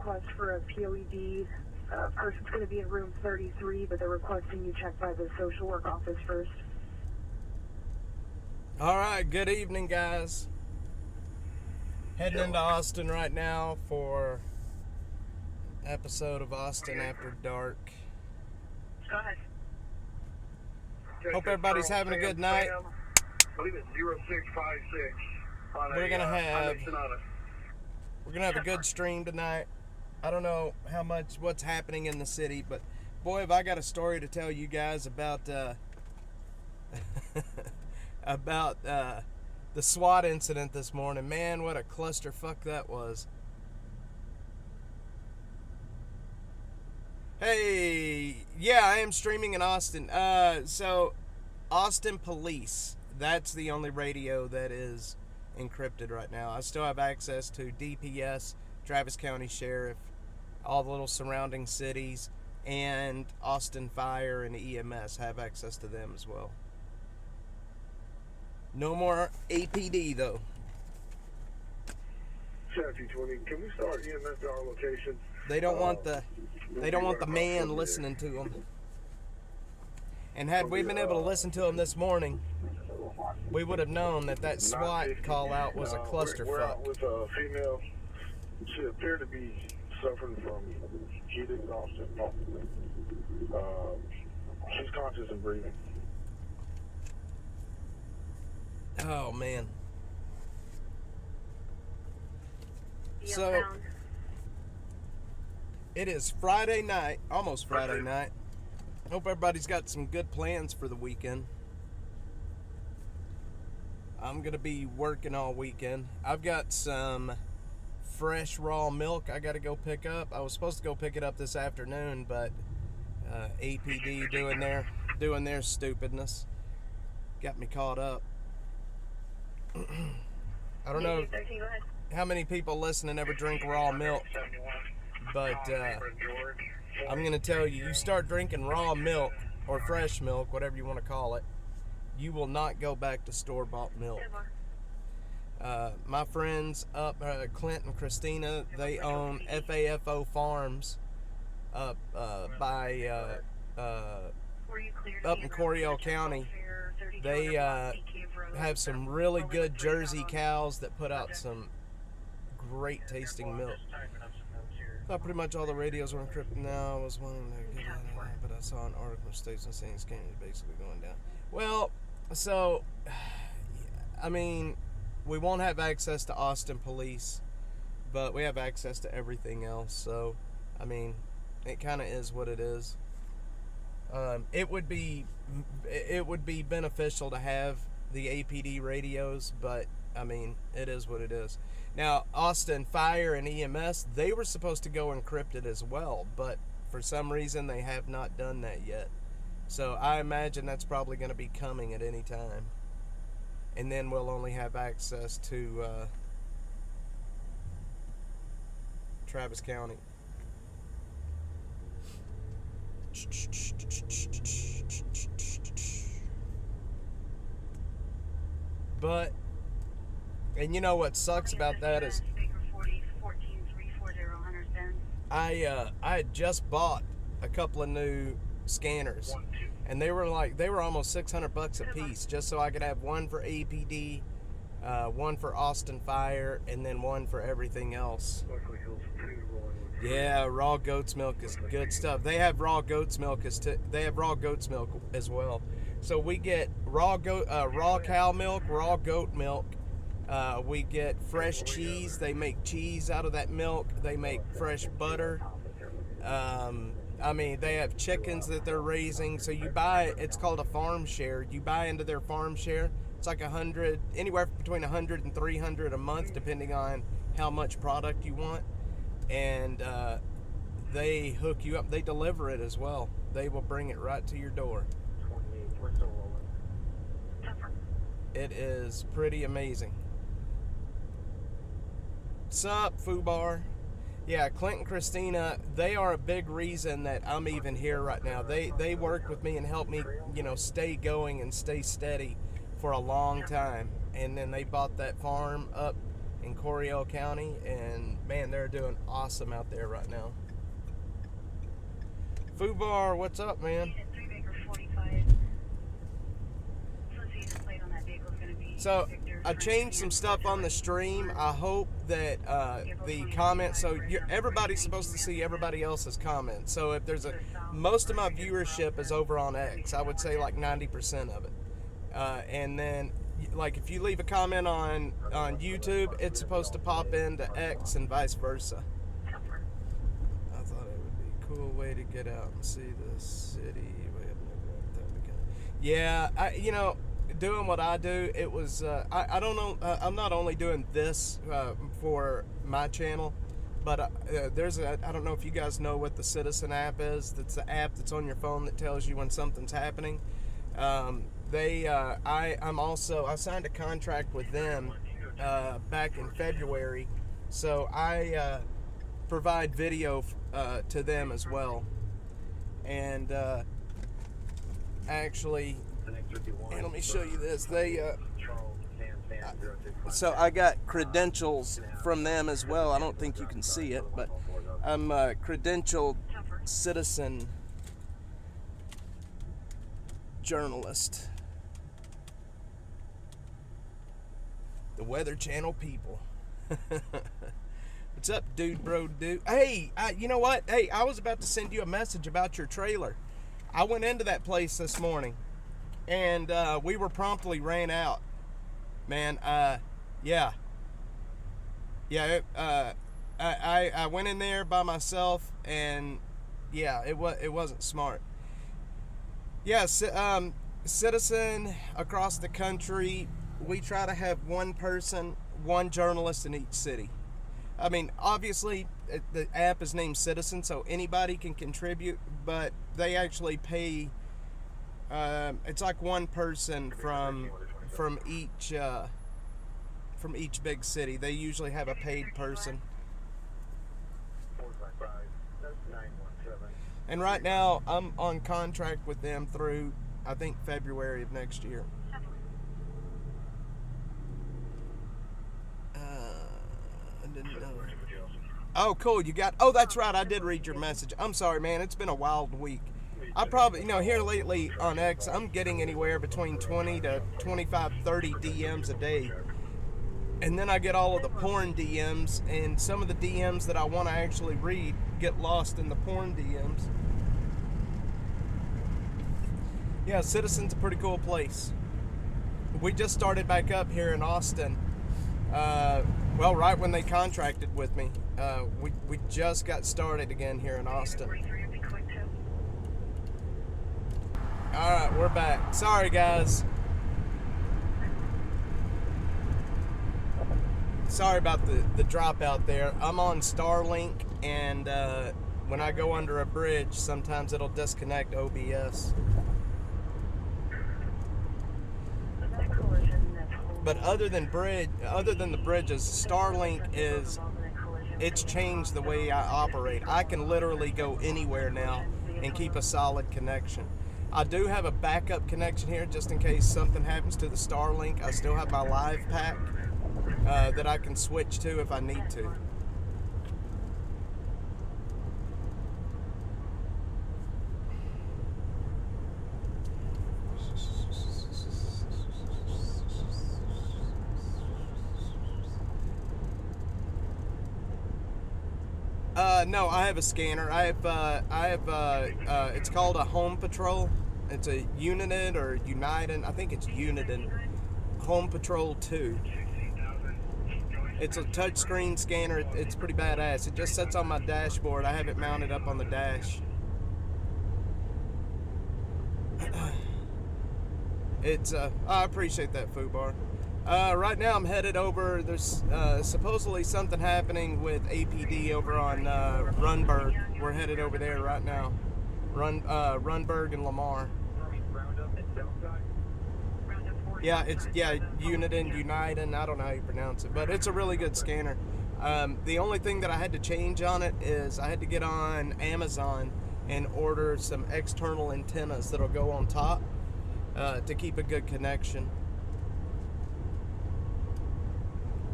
request for a POED. Person's going to be in room 33, but they're requesting you check by the social work office first. All right, good evening, guys. Heading into Austin right now for episode of Austin After Dark. Go ahead. Hope everybody's having a good night. I believe it's 0656. We're gonna have a good stream tonight. I don't know what's happening in the city, but boy, have I got a story to tell you guys about about the SWAT incident this morning. Man, what a clusterfuck that was. Hey, yeah, I am streaming in Austin. So Austin Police, that's the only radio that is encrypted right now. I still have access to DPS, Travis County Sheriff, all the little surrounding cities, and Austin Fire and EMS have access to them as well. No more APD though. Chassis 20, can we start EMS to our location? They don't want the man listening to them. And had we been able to listen to him this morning, we would have known that SWAT call out was a clusterfuck. We're out with a female. She appeared to be suffering from heat exhaustion. She's conscious and breathing. Oh man. So it is Friday night, almost Friday night. Hope everybody's got some good plans for the weekend. I'm gonna be working all weekend. I've got some fresh raw milk I gotta go pick up. I was supposed to go pick it up this afternoon, but APD doing their stupidness got me caught up. I don't know how many people listening ever drink raw milk, but I'm going to tell you, you start drinking raw milk or fresh milk, whatever you want to call it, you will not go back to store-bought milk. My friends up, Clint and Christina, they own FAFO Farms up by up in Coryell County. They have some really good Jersey cows that put out some great tasting milk. Thought pretty much all the radios were encrypted now. I was wanting to get that, but I saw an article states saying it's basically going down. Well, so I mean, we won't have access to Austin Police, but we have access to everything else. So, I mean, it kind of is what it is. It would be beneficial to have the APD radios, but I mean, it is what it is. Now, Austin Fire and EMS, they were supposed to go encrypted as well, but for some reason they have not done that yet. So I imagine that's probably going to be coming at any time. And then we'll only have access to Travis County. But, and you know what sucks about that is I had just bought a couple of new scanners, and they were almost $600 a piece, just so I could have one for APD, one for Austin Fire, and then one for everything else. Yeah, raw goat's milk is good stuff. They have raw goat's milk as well. So we get raw cow milk, raw goat milk. We get fresh cheese. They make cheese out of that milk. They make fresh butter. I mean, they have chickens that they're raising. So you buy, it's called a farm share. You buy into their farm share. It's like anywhere between 100 and 300 a month, depending on how much product you want. And they hook you up. They deliver it as well. They will bring it right to your door. It is pretty amazing. Sup, Fubar? Yeah, Clint and Christina, they are a big reason that I'm even here right now. They worked with me and helped me, stay going and stay steady for a long time. And then they bought that farm up in Coryell County, and man, they're doing awesome out there right now. Fubar, what's up, man? So I changed some stuff on the stream. I hope that the comments, so everybody's supposed to see everybody else's comments. So if there's most of my viewership is over on X, I would say like 90% of it. And then like if you leave a comment on YouTube, it's supposed to pop into X and vice versa. I thought it would be a cool way to get out and see the city. Yeah, doing what I do, it was, I don't know, I'm not only doing this for my channel, but I don't know if you guys know what the Citizen app is. That's the app that's on your phone that tells you when something's happening. I signed a contract with them back in February, so I provide video to them as well. And actually, and let me show you this. So I got credentials from them as well. I don't think you can see it, but I'm a credentialed citizen journalist. The Weather Channel people. What's up, dude, bro, dude? Hey, you know what? Hey, I was about to send you a message about your trailer. I went into that place this morning, and we were promptly ran out. Man, yeah. I went in there by myself, and yeah, it wasn't smart. Yeah, Citizen across the country, we try to have one person, one journalist in each city. I mean, obviously, the app is named Citizen, so anybody can contribute, but they actually pay, it's like one person from each big city. They usually have a paid person. And right now, I'm on contract with them through, I think, February of next year. I didn't know. Oh, cool. Oh, that's right. I did read your message. I'm sorry, man. It's been a wild week. I probably, here lately on X, I'm getting anywhere between 20 to 25, 30 DMs a day. And then I get all of the porn DMs, and some of the DMs that I want to actually read get lost in the porn DMs. Yeah, Citizen's a pretty cool place. We just started back up here in Austin. Well, right when they contracted with me. We just got started again here in Austin. Alright, we're back. Sorry, guys. Sorry about the dropout there. I'm on Starlink, and when I go under a bridge, sometimes it'll disconnect OBS. But other than the bridges, Starlink it's changed the way I operate. I can literally go anywhere now and keep a solid connection. I do have a backup connection here just in case something happens to the Starlink. I still have my live pack that I can switch to if I need to. No, I have a scanner. I have it's called a Home Patrol. It's a Uniden or Uniden. I think it's Uniden. Home Patrol 2. It's a touchscreen scanner. It's pretty badass. It just sits on my dashboard. I have it mounted up on the dash. I appreciate that, Fubar. Right now I'm headed over. There's supposedly something happening with APD over on Runberg. We're headed over there right now. Runberg and Lamar. Yeah, it's Uniden. I don't know how you pronounce it, but it's a really good scanner. The only thing that I had to change on it is I had to get on Amazon and order some external antennas that'll go on top to keep a good connection.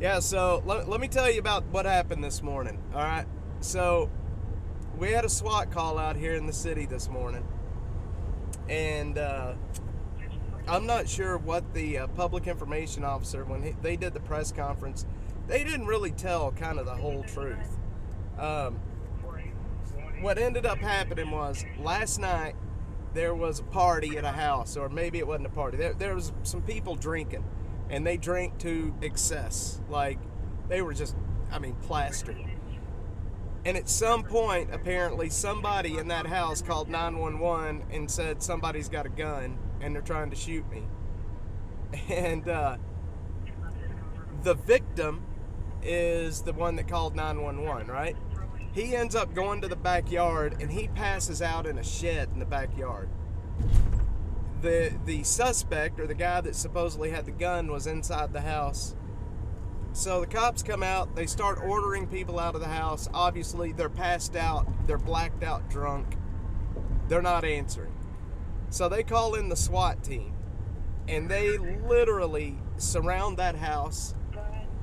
Yeah, so let me tell you about what happened this morning, all right? So we had a SWAT call out here in the city this morning, and I'm not sure what the public information officer, when they did the press conference, they didn't really tell kind of the whole truth. What ended up happening was last night there was a party at a house, or maybe it wasn't a party. There was some people drinking, and they drank to excess. Like, they were just, plastered. And at some point, apparently, somebody in that house called 911 and said somebody's got a gun and they're trying to shoot me. And the victim is the one that called 911, right? He ends up going to the backyard and he passes out in a shed in the backyard. The suspect, or the guy that supposedly had the gun, was inside the house. So the cops come out, they start ordering people out of the house. Obviously, they're passed out, they're blacked out drunk, they're not answering. So they call in the SWAT team, and they literally surround that house.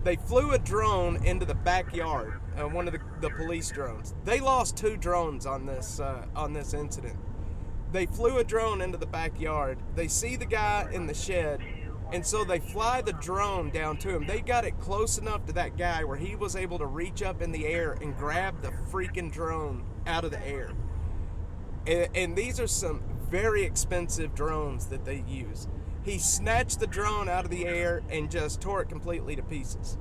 They flew a drone into the backyard, one of the police drones. They lost 2 drones on this incident. They flew a drone into the backyard. They see the guy in the shed, and so they fly the drone down to him. They got it close enough to that guy where he was able to reach up in the air and grab the freaking drone out of the air. And these are some very expensive drones that they use. He snatched the drone out of the air and just tore it completely to pieces.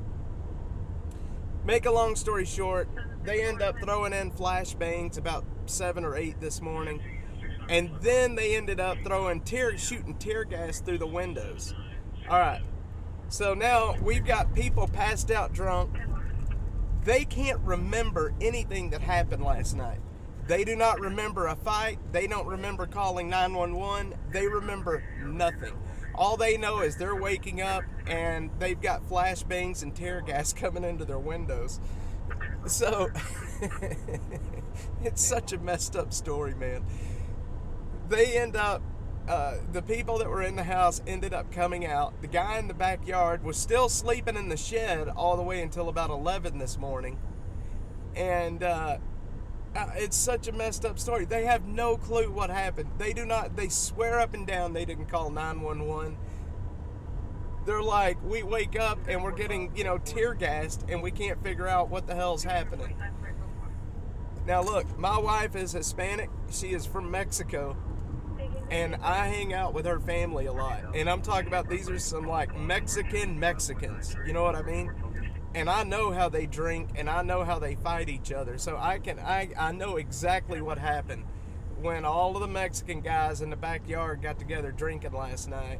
Make a long story short, they end up throwing in flashbangs about 7 or 8 this morning. And then they ended up shooting tear gas through the windows. All right, so now we've got people passed out drunk. They can't remember anything that happened last night. They do not remember a fight. They don't remember calling 911. They remember nothing. All they know is they're waking up and they've got flashbangs and tear gas coming into their windows. So it's such a messed up story, man. They end up, the people that were in the house ended up coming out. The guy in the backyard was still sleeping in the shed all the way until about 11 this morning. And it's such a messed up story. They have no clue what happened. They swear up and down they didn't call 911. They're like, we wake up and we're getting, tear gassed and we can't figure out what the hell's happening. Now look, my wife is Hispanic. She is from Mexico. And I hang out with her family a lot. And I'm talking about, these are some like Mexicans. You know what I mean? And I know how they drink and I know how they fight each other. So I know exactly what happened when all of the Mexican guys in the backyard got together drinking last night.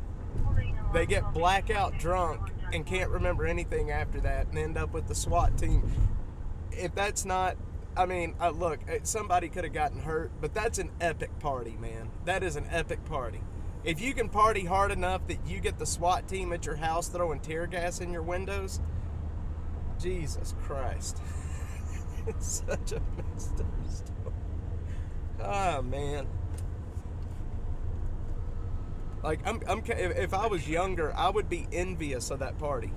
They get blackout drunk and can't remember anything after that and end up with the SWAT team. If that's not, look, somebody could have gotten hurt, but that's an epic party, man. That is an epic party. If you can party hard enough that you get the SWAT team at your house throwing tear gas in your windows, Jesus Christ. It's such a messed up story. Oh, man. Like, if I was younger, I would be envious of that party.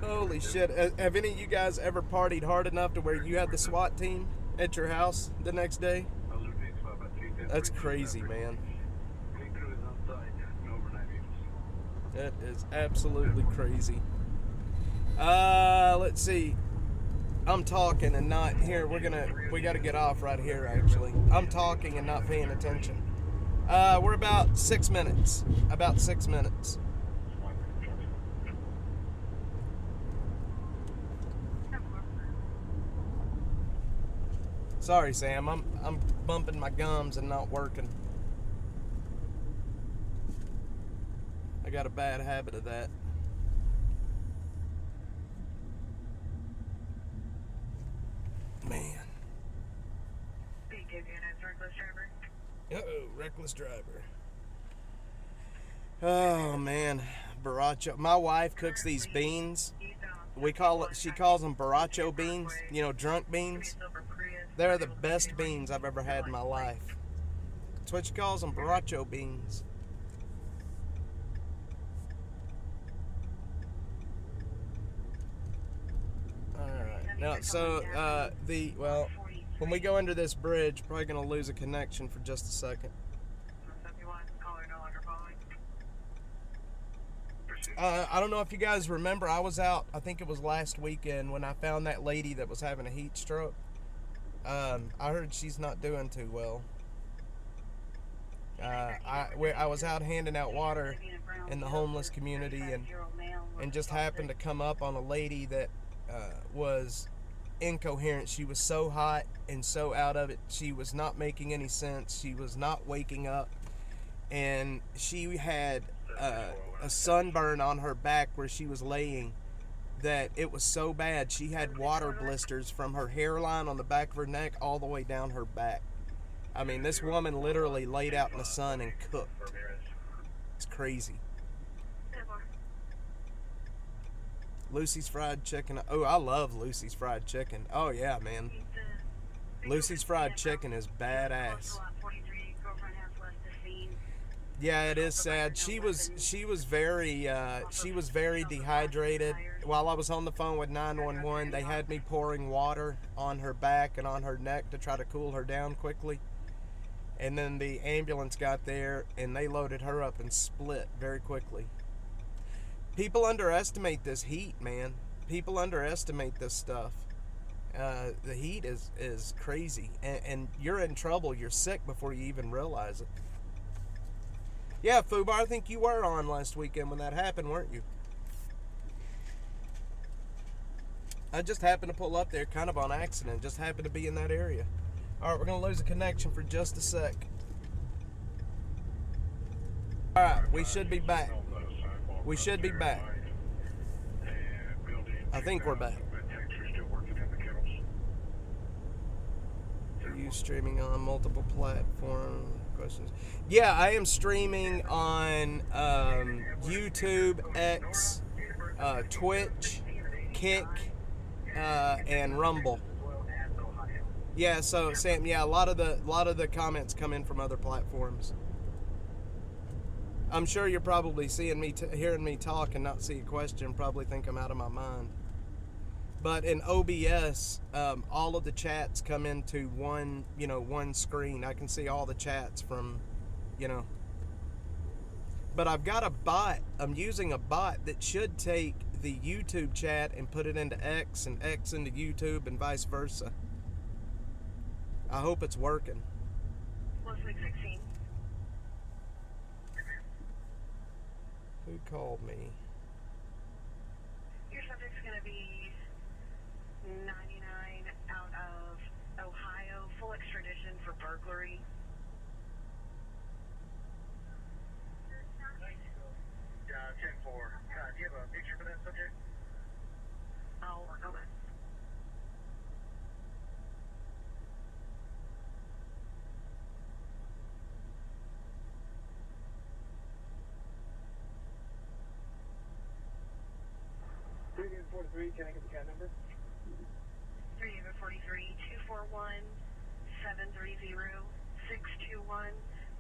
Holy shit. Have any of you guys ever partied hard enough to where you had the SWAT team at your house the next day? That's crazy, man. That is absolutely crazy. Let's see. I'm talking and not here. We got to get off right here, actually. I'm talking and not paying attention. We're about 6 minutes. About 6 minutes. Sorry, Sam. I'm bumping my gums and not working. I got a bad habit of that. Man. Uh-oh, reckless driver. Oh, man. Borracho. My wife cooks these beans. She calls them borracho beans. Drunk beans. They're the best beans I've ever had in my life. That's what she calls them, borracho beans. No, so when we go under this bridge, probably gonna lose a connection for just a second. I don't know if you guys remember, I was out, I think it was last weekend, when I found that lady that was having a heat stroke. I heard she's not doing too well. I was out handing out water in the homeless community, and just happened to come up on a lady that was incoherent. She was so hot and so out of it. She was not making any sense. She was not waking up, and she had a sunburn on her back where she was laying that it was so bad she had water blisters from her hairline on the back of her neck all the way down her back. I mean, this woman literally laid out in the sun and cooked. It's crazy. Lucy's Fried Chicken. Oh, I love Lucy's Fried Chicken. Oh, yeah, man. Lucy's Fried Chicken is badass. Yeah, it is sad. She was very dehydrated. While I was on the phone with 911, they had me pouring water on her back and on her neck to try to cool her down quickly. And then the ambulance got there and they loaded her up and split very quickly. People underestimate this heat, man. People underestimate this stuff. The heat is crazy, and you're in trouble. You're sick before you even realize it. Yeah, Fubar, I think you were on last weekend when that happened, weren't you? I just happened to pull up there kind of on accident. Just happened to be in that area. Alright, we're going to lose a connection for just a sec. Alright, we should be back. We should be back. I think we're back. Are you streaming on multiple platforms? Questions. Yeah, I am streaming on YouTube, X, Twitch, Kick, and Rumble. Yeah, so Sam, yeah, a lot of the comments come in from other platforms. I'm sure you're probably seeing me, hearing me talk and not see a question. Probably think I'm out of my mind. But in OBS, all of the chats come into one screen. I can see all the chats from, But I've got a bot. I'm using a bot that should take the YouTube chat and put it into X and X into YouTube and vice versa. I hope it's working. 16. Who called me? Your subject's going to be 99 out of Ohio, full extradition for burglary. Yeah, 10-4. Do you have a picture for that subject? I'll work on it. Can I get the CAD number? 43 241 730 621.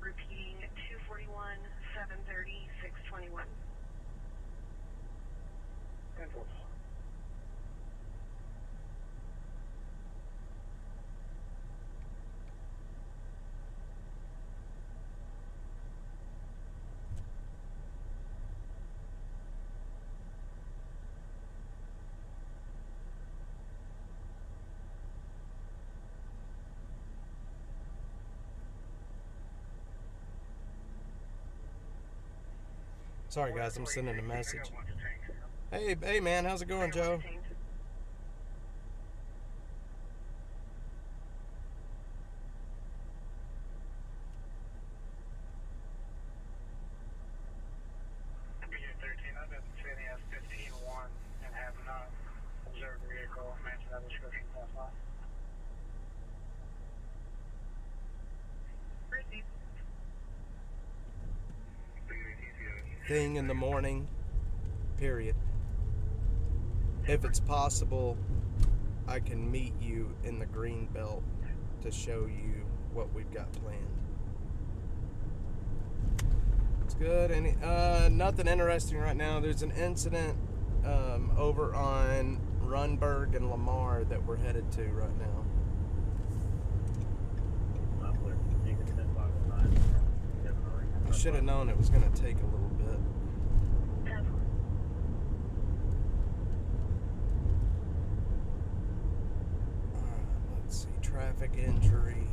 Repeating 241 730 621. 10-4. Sorry guys, I'm sending a message. Hey man, how's it going, Joe? I've been sitting as 15-1 and have not observed the vehicle matching that description last night. Thing in the morning, period. If it's possible, I can meet you in the green belt to show you what we've got planned. It's good. Nothing interesting right now. There's an incident over on Runberg and Lamar that we're headed to right now. I should have known it was going to take a little bit. Alright, let's see. Traffic injury.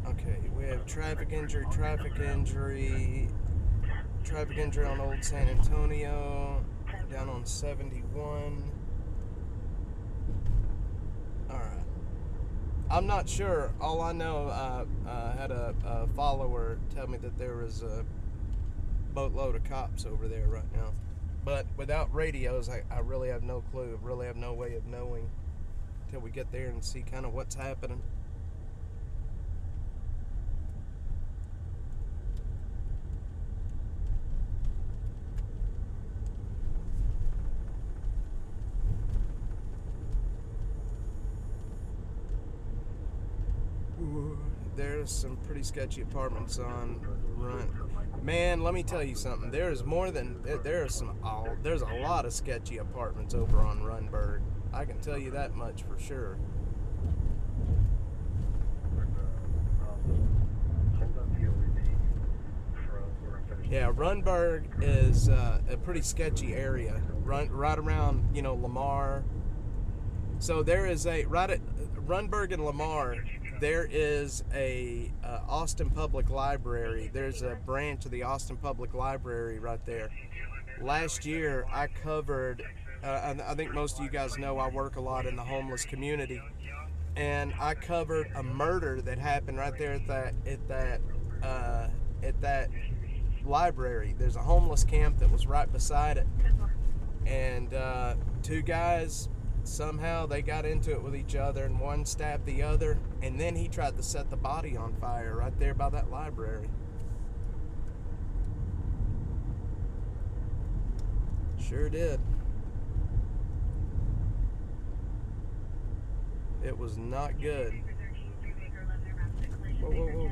Okay, we have traffic injury on Old San Antonio, down on 71. Alright. I'm not sure. All I know, I had a follower tell me that there was a boatload of cops over there right now. But without radios, I really have no clue. I really have no way of knowing until we get there and see kind of what's happening. There's some pretty sketchy apartments on Run. Man, let me tell you something. There's a lot of sketchy apartments over on Runberg. I can tell you that much for sure. Yeah, Runberg is a pretty sketchy area. Right around, Lamar. So there is right at Runberg and Lamar, there is a Austin Public Library. There's a branch of the Austin Public Library right there. Last year, I covered, I think most of you guys know I work a lot in the homeless community, and I covered a murder that happened right there at that library. There's a homeless camp that was right beside it, and two guys, somehow they got into it with each other, and one stabbed the other, and then he tried to set the body on fire right there by that library. Sure did. It was not good. Whoa, whoa, whoa.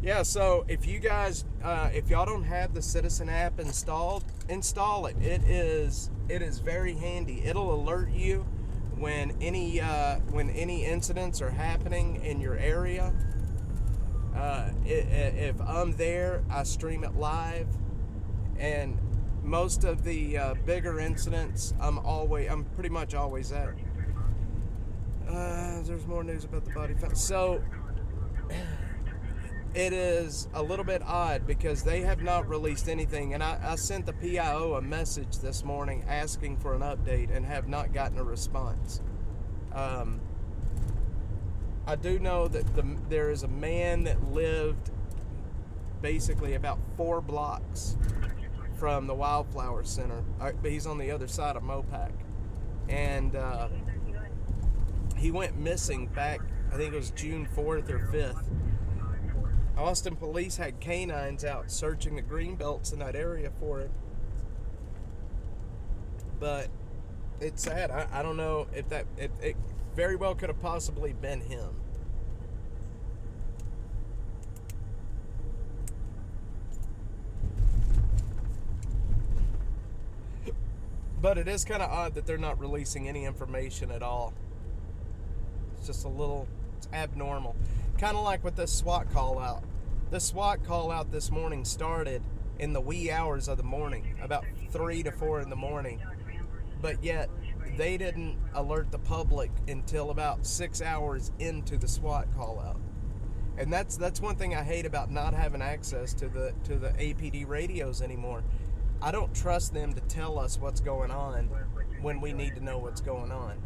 Yeah, so if you guys, if y'all don't have the Citizen app installed, install it. It is very handy. It'll alert you when any incidents are happening in your area. If I'm there, I stream it live, and most of the bigger incidents, I'm pretty much always at. There's more news about the body found. So it is a little bit odd because they have not released anything, and I sent the PIO a message this morning asking for an update and have not gotten a response. I do know that there is a man that lived basically about 4 blocks from the Wildflower Center. He's on the other side of Mopac, and he went missing back, I think it was June 4th or 5th. Austin police had canines out searching the green belts in that area for him. But it's sad. I don't know if it very well could have possibly been him. But it is kind of odd that they're not releasing any information at all. It's just it's abnormal. Kind of like with this SWAT call out. The SWAT call out this morning started in the wee hours of the morning, about 3 to 4 in the morning. But yet, they didn't alert the public until about 6 hours into the SWAT call out. And that's one thing I hate about not having access to the APD radios anymore. I don't trust them to tell us what's going on when we need to know what's going on.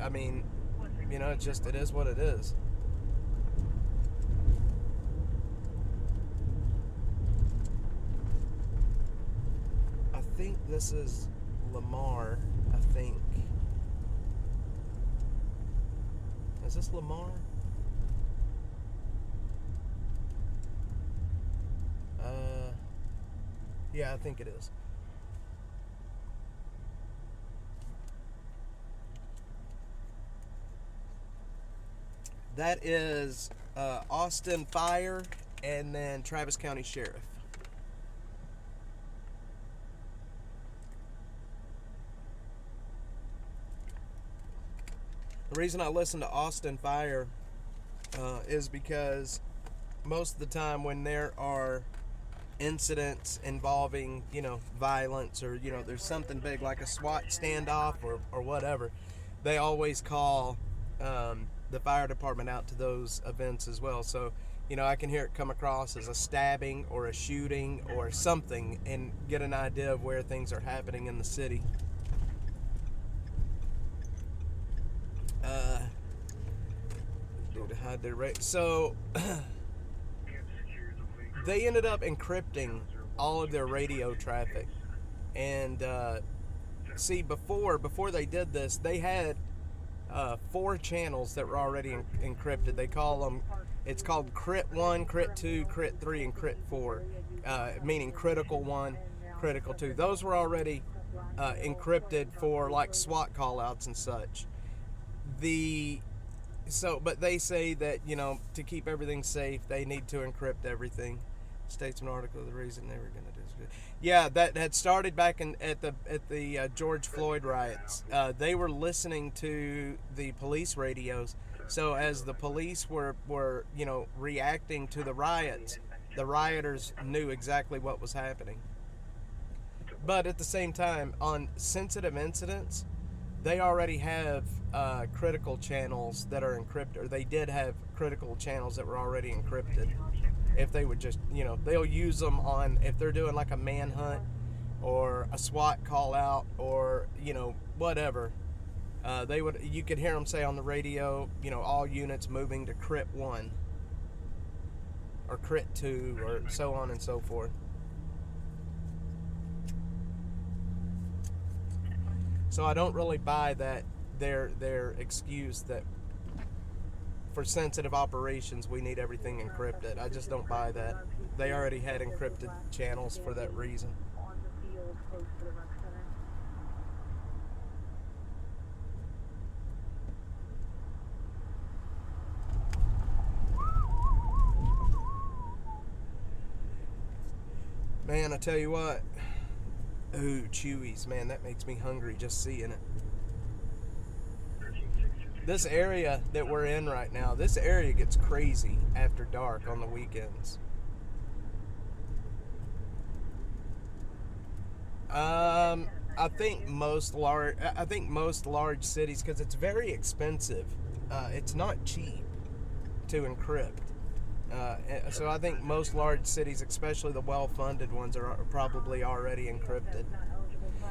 I mean, it is what it is. I think this is Lamar, I think. Is this Lamar? Yeah, I think it is. That is Austin Fire and then Travis County Sheriff. The reason I listen to Austin Fire is because most of the time when there are incidents involving, violence or, there's something big like a SWAT standoff or whatever, they always call the fire department out to those events as well. So, I can hear it come across as a stabbing or a shooting or something and get an idea of where things are happening in the city. So they ended up encrypting all of their radio traffic, and see, before they did this, they had 4 channels that were already encrypted. They call them, it's called Crit 1, Crit 2, Crit 3, and Crit 4, meaning Critical 1, Critical 2. Those were already encrypted for like SWAT callouts and such. But they say that, to keep everything safe, they need to encrypt everything. Statesman article, the reason they were going to do this. Yeah, that had started back at the George Floyd riots. They were listening to the police radios. So as the police were reacting to the riots, the rioters knew exactly what was happening. But at the same time, on sensitive incidents, they already have critical channels that are encrypted, or they did have critical channels that were already encrypted. If they would just, they'll use them on, if they're doing like a manhunt or a SWAT call out or, whatever, you could hear them say on the radio, all units moving to Crit 1 or Crit 2 or so on and so forth. So I don't really buy that their excuse that for sensitive operations we need everything encrypted. I just don't buy that. They already had encrypted channels for that reason. Man, I tell you what. Ooh, Chewies, man, that makes me hungry just seeing it. This area that we're in right now, this area gets crazy after dark on the weekends. I think most large cities, because it's very expensive. It's not cheap to encrypt. So I think most large cities, especially the well-funded ones, are probably already encrypted.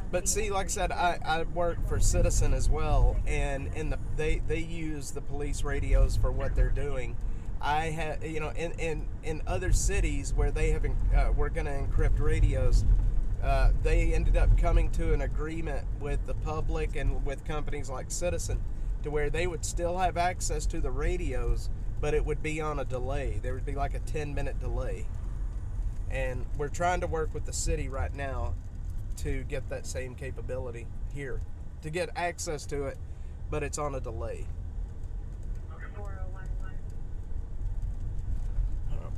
But see, like I said, I work for Citizen as well, and they use the police radios for what they're doing. I have, in other cities where they have we're going to encrypt radios, they ended up coming to an agreement with the public and with companies like Citizen to where they would still have access to the radios, but it would be on a delay. There would be like a 10-minute delay. And we're trying to work with the city right now to get that same capability here, to get access to it, but it's on a delay.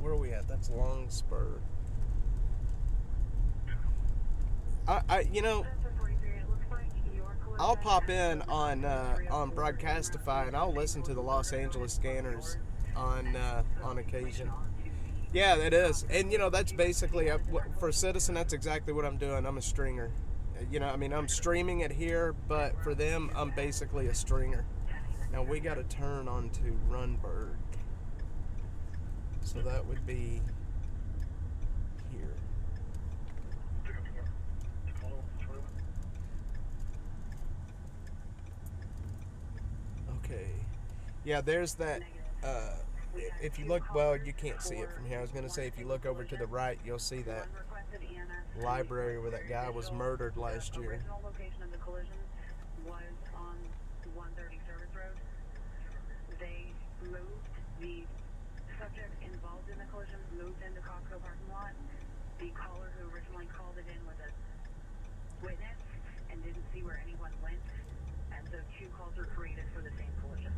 Where are we at? That's Long Spur. I'll pop in on Broadcastify and I'll listen to the Los Angeles Scanners on occasion. Yeah, that is. And, that's basically, for Citizen, that's exactly what I'm doing. I'm a stringer. I'm streaming it here, but for them, I'm basically a stringer. Now, we got to turn onto Runberg. So that would be here. Okay. Yeah, there's that... if you look, well, you can't see it from here. I was going to say, if you look over to the right, you'll see that library where that guy was murdered last year. The original location of the collision was on 130 Service Road. They moved the subject involved in the collision, moved into Costco parking lot. The caller who originally called it in was a witness and didn't see where anyone went. And so 2 calls were created for the same collision.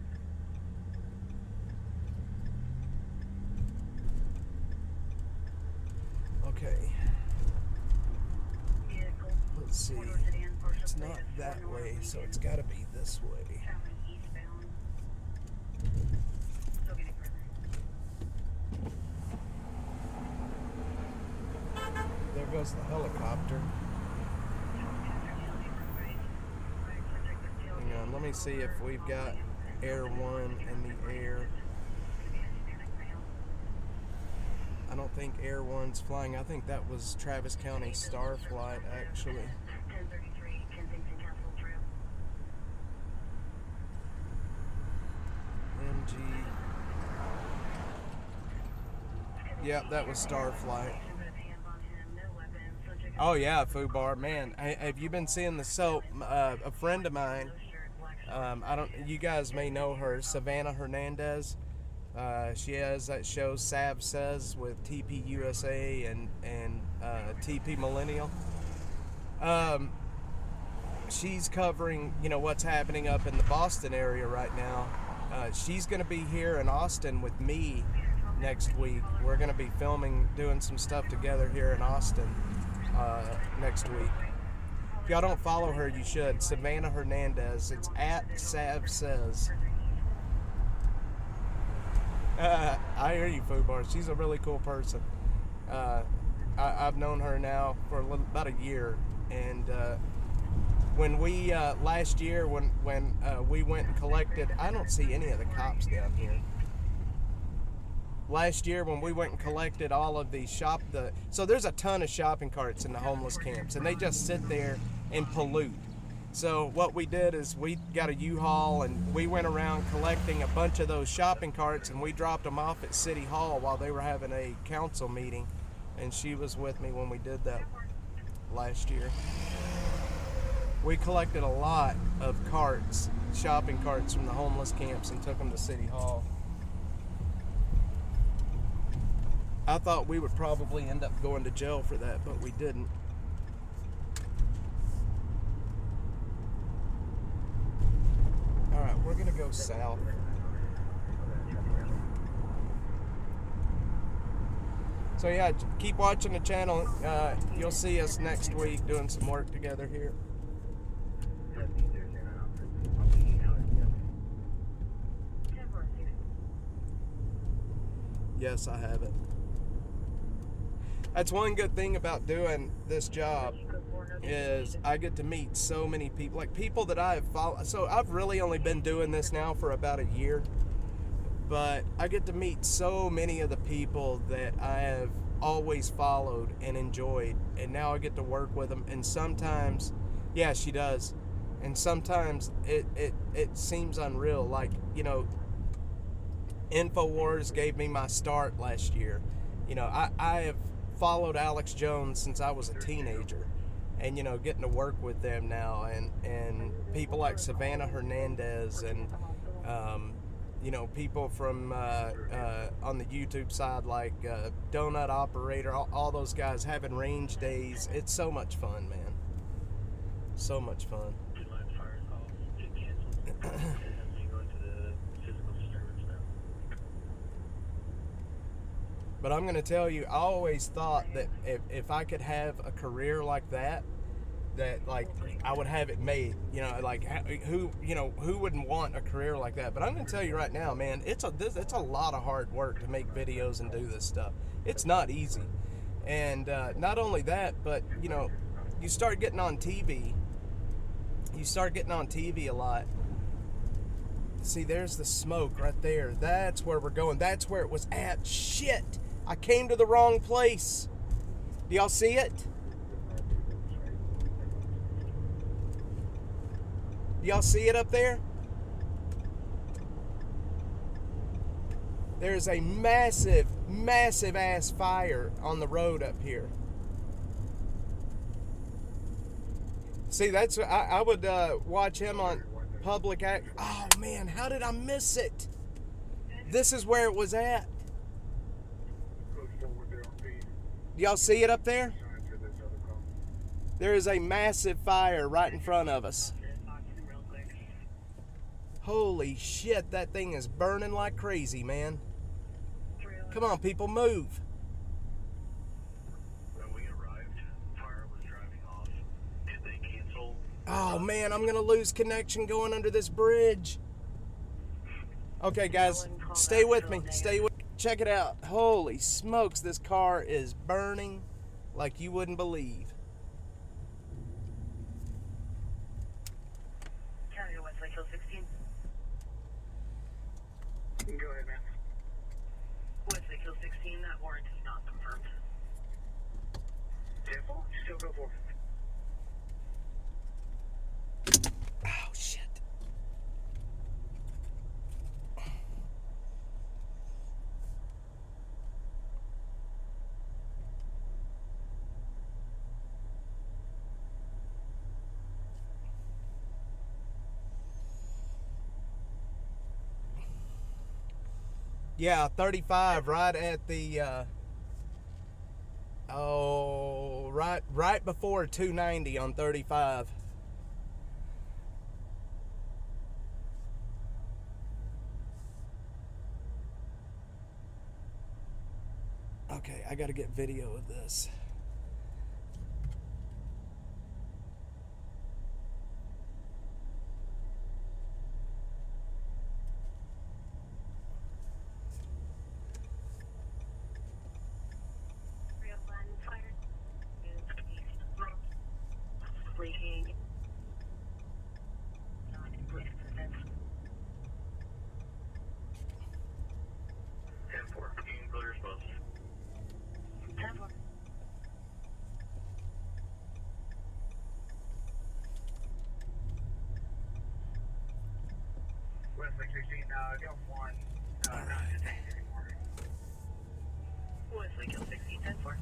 Okay. Let's see. It's not that way, so it's got to be this way. There goes the helicopter. Hang on, let me see if we've got Air 1 in the air. I don't think Air 1's flying. I think that was Travis County Star Flight, actually. MG. Yep, that was Star Flight. Oh yeah, Fubar, man. Have you been seeing the soap? A friend of mine, you guys may know her, Savannah Hernandez. She has that show Sav Says with TP USA and TP Millennial. She's covering, what's happening up in the Boston area right now. She's going to be here in Austin with me next week. We're going to be doing some stuff together here in Austin next week. If y'all don't follow her, you should. Savannah Hernandez. It's at Sav Says. I hear you, Fubar. She's a really cool person. I've known her now for about a year, and when we last year when we went and collected, I don't see any of the cops down here. Last year when we went and collected all of the so there's a ton of shopping carts in the homeless camps, and they just sit there and pollute. So what we did is we got a U-Haul and we went around collecting a bunch of those shopping carts, and we dropped them off at City Hall while they were having a council meeting, and she was with me when we did that last year. We collected a lot of shopping carts from the homeless camps, and took them to City Hall. I thought we would probably end up going to jail for that, but we didn't. Alright, we're going to go south. So yeah, keep watching the channel. You'll see us next week doing some work together here. Yes, I have it. That's one good thing about doing this job, is I get to meet so many people, like people that I have followed. So I've really only been doing this now for about a year, but I get to meet so many of the people that I have always followed and enjoyed, and now I get to work with them. And sometimes, yeah, she does, and sometimes it seems unreal. Like, InfoWars gave me my start last year. I have followed Alex Jones since I was a teenager, and getting to work with them now, and people like Savannah Hernandez, and people from on the YouTube side, like Donut Operator, all those guys having range days. It's so much fun, man. So much fun. But I'm going to tell you, I always thought that if I could have a career like that like I would have it made. Like who wouldn't want a career like that? But I'm going to tell you right now, man, it's a lot of hard work to make videos and do this stuff. It's not easy. And not only that, but you start getting on TV. You start getting on TV a lot. See, there's the smoke right there. That's where we're going. That's where it was at. Shit! I came to the wrong place. Do y'all see it? Do y'all see it up there? There's a massive, massive ass fire on the road up here. See, that's I would watch him on public act. Oh man, how did I miss it? This is where it was at. Do y'all see it up there? There is a massive fire right in front of us. Holy shit, that thing is burning like crazy, man. Come on, people, move. Oh man, I'm gonna lose connection going under this bridge. Okay, guys, stay with me. Stay with. Check it out. Holy smokes, this car is burning like you wouldn't believe. County to Westlake Hill 16. Go ahead, man. Westlake Hill 16, that warrant is not confirmed. 10-4, still go for it. Oh shit. Yeah, 35 right at the right before 290 on 35. Okay, I got to get video of this. Real line fire. Leaking. Non-complete assistance. 10-4, being clear response. 10-4. Westlake 16, got one. All right. Not detained anymore. Westlake Hill 16, 10-4.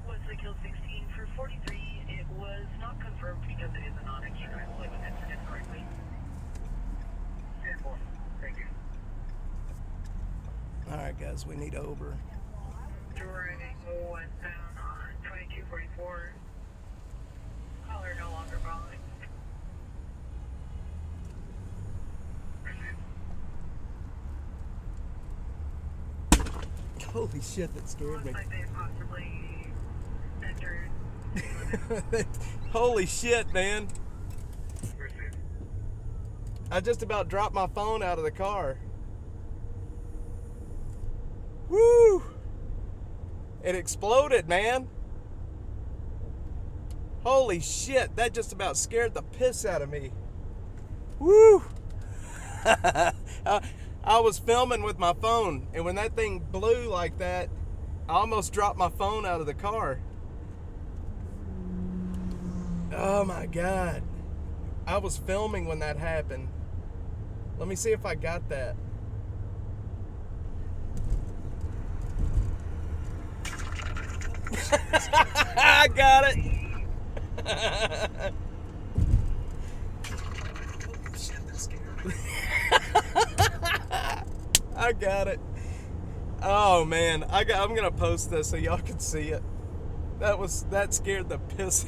Westlake Hill 16 for 43. It was not confirmed because it is a non-extra. I believe it was entered incorrectly. 10-4, thank you. All right, guys, we need over. Driving westbound on 2244. Caller no longer following. Holy shit, that scared me. Looks like they possibly entered. Holy shit, man. Received. I just about dropped my phone out of the car. Woo! It exploded, man. Holy shit, that just about scared the piss out of me. Woo! I was filming with my phone, and when that thing blew like that, I almost dropped my phone out of the car. Oh my God. I was filming when that happened. Let me see if I got that. I got it. I got it. Oh man, I'm gonna post this so y'all can see it. That scared the piss.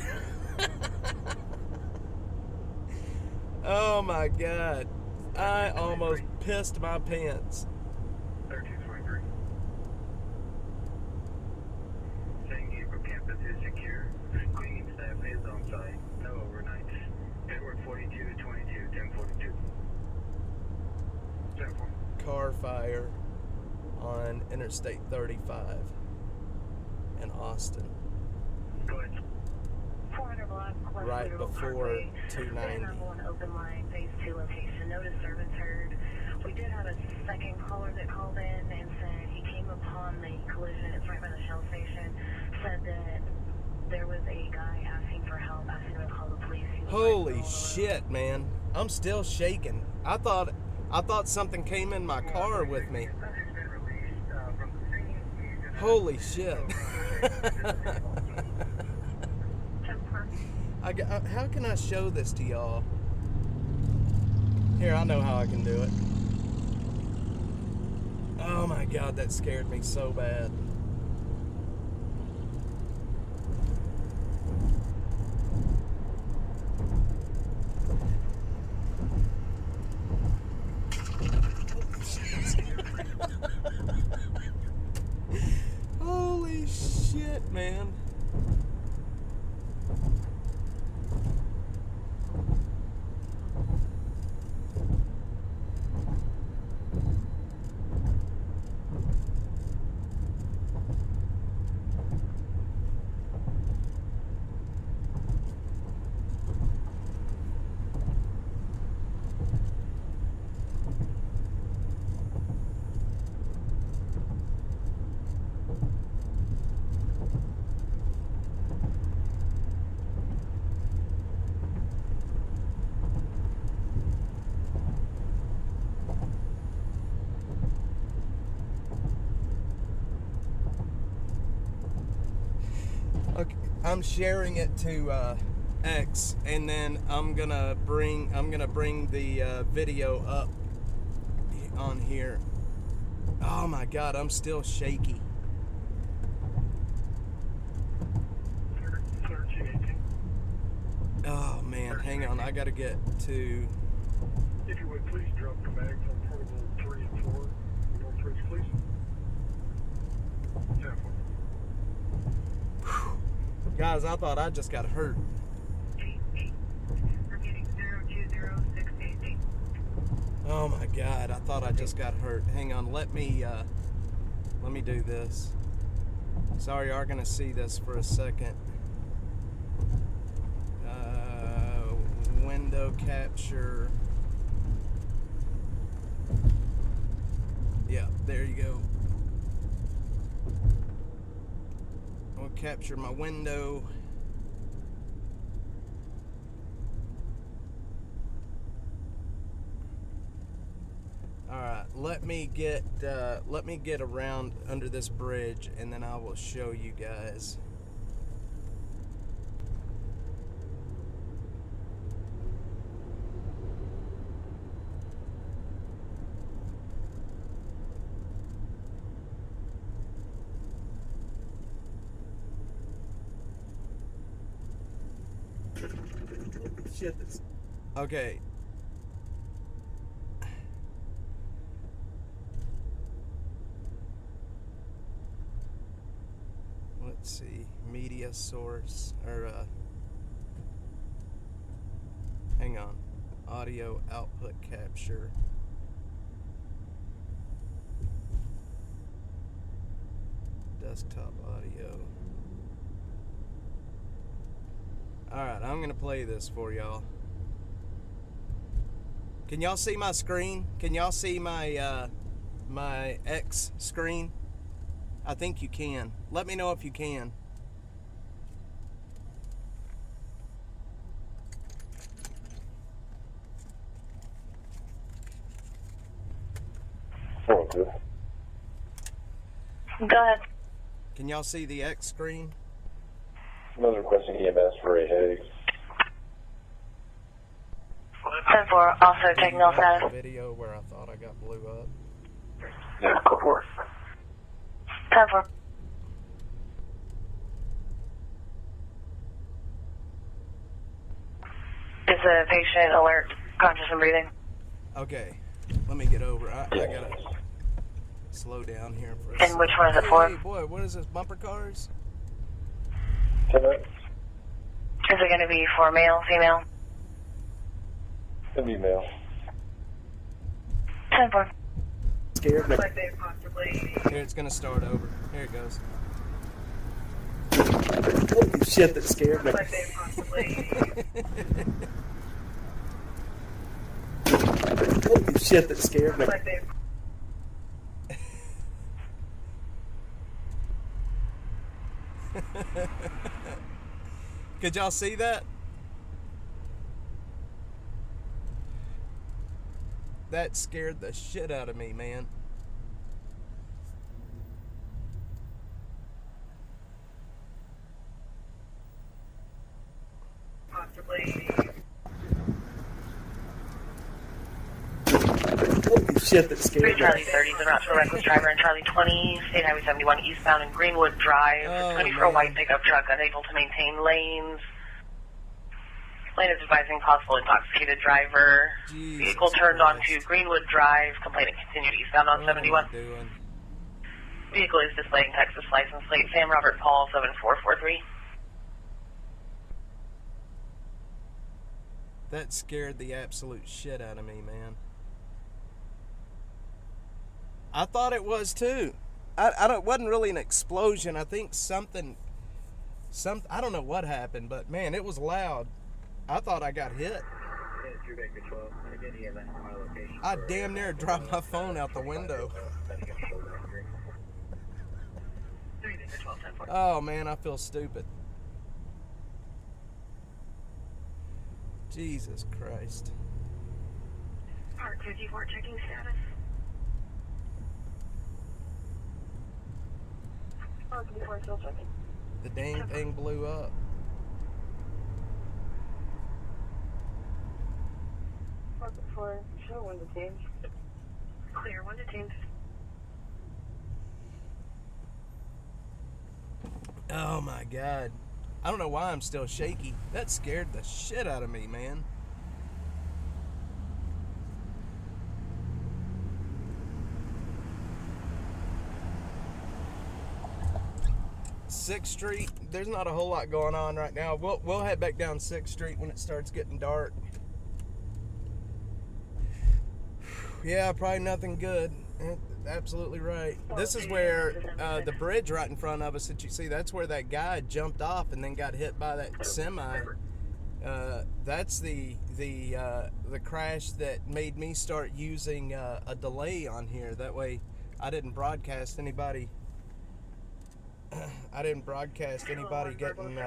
Oh my God, I almost pissed my pants. 1323. Saying April campus is secure. Cleaning staff is on site. No overnights. Network 42 to 22, 1042. 10-4. Car fire on Interstate 35 in Austin. Go ahead. 400 block, Right before 290. Number one open line, phase 2 location. No disturbance heard. We did have a second caller that called in and said he came upon the collision. It's right by the Shell station. Said that there was a guy asking for help, asking him to call the police. He was Holy right shit, man. I'm still shaking. I thought something came in my car with me. Subject's been released from the scene. Holy shit. How can I show this to y'all? Here, I know how I can do it. Oh my God, that scared me so bad. Holy I'm sharing it to X, and then I'm gonna bring the video up on here. Oh my God, I'm still shaky. Oh man, hang on, I gotta get to. If you would please drop the bags on portable 3 and 4. North Ridge, please. 10-4. Guys, I thought I just got hurt. Repeating 020688. Oh my God, I thought I just got hurt. Hang on, let me do this. Sorry, you are gonna see this for a second. Window capture. Yeah, there you go. I'll capture my window. All right, let me get around under this bridge, and then I will show you guys. Shit. Okay. Let's see. Media source, or hang on. Audio output capture. Desktop audio. Alright, I'm gonna play this for y'all. Can y'all see my screen? Can y'all see my my X screen? I think you can. Let me know if you can. Go ahead. Can y'all see the X screen? Another requesting EMS for a headache. 10-4, also taking off status. Video where I thought I got blew up. Yeah, go for it. 10-4. Is the patient alert, conscious and breathing? Okay, let me get over. I gotta slow down here for a second. And which one is it for? Hey, boy, what is this, bumper cars? 10 minutes. Is it going to be for male, female? It'll be male. 10-4. Scared me. Like they possibly. Here, it's gonna start over. Here it goes. Holy shit, that scared me. Like they possibly. Holy shit, that scared me. Like they. Could y'all see that? That scared the shit out of me, man. Possibly. Holy shit, that scared me. Charlie 30 is en route to a reckless driver, and Charlie 20, State Highway 71 eastbound in Greenwood Drive. Oh, 20 for a man. white pickup truck, unable to maintain lanes. Lane is advising possible intoxicated driver. Jesus Vehicle turned Christ. onto Greenwood Drive. Complainant continued eastbound on What am 71. I doing? Vehicle is displaying Texas license plate Sam Robert Paul 7443. That scared the absolute shit out of me, man. I thought it was too. It wasn't really an explosion. I think something, I don't know what happened, but man, it was loud. I thought I got hit. I damn near dropped my phone out the window. Oh man, I feel stupid. Jesus Christ. Part 54 checking status. Part 54 still checking. The dang thing blew up. For show 1 to 10. Clear 1 to 10. Oh my God. I don't know why I'm still shaky. That scared the shit out of me, man. Sixth Street, there's not a whole lot going on right now. We'll head back down 6th Street when it starts getting dark. Yeah, probably nothing good. Absolutely right. This is where the bridge right in front of us that you see, that's where that guy jumped off and then got hit by that semi. That's the crash that made me start using a delay on here. That way I didn't broadcast anybody. I didn't broadcast anybody getting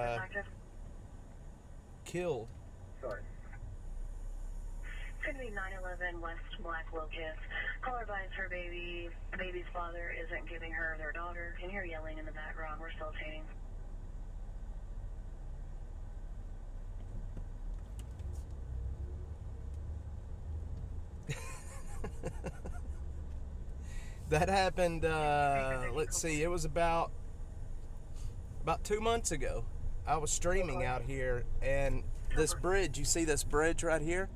killed. Sorry. It's going to be 911 West Black Locust. Caller advised her baby's father isn't giving her their daughter. Can hear yelling in the background. We're facilitating. That happened, let's see, it was about 2 months ago. I was streaming out here, and this bridge, you see this bridge right here?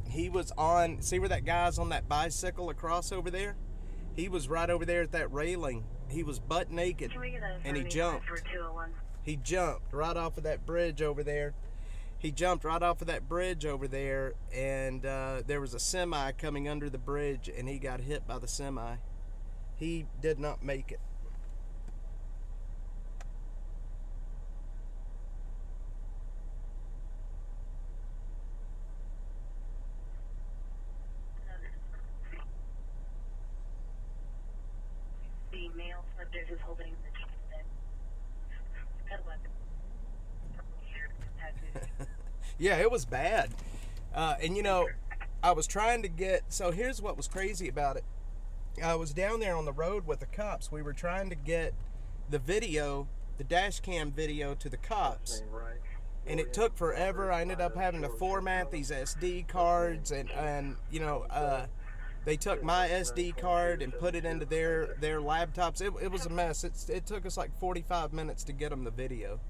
He was on, see where that guy's on that bicycle across over there? He was right over there at that railing. He was butt naked, and he jumped. He jumped right off of that bridge over there. He jumped right off of that bridge over there, and there was a semi coming under the bridge, and he got hit by the semi. He did not make it. The male subject is holding the Yeah, it was bad. And you know, I was trying to get, so here's what was crazy about it. I was down there on the road with the cops. We were trying to get the video, the dash cam video to the cops. And it took forever. I ended up having to format these SD cards, and you know, they took my SD card and put it into their laptops. It was a mess. It took us like 45 minutes to get them the video.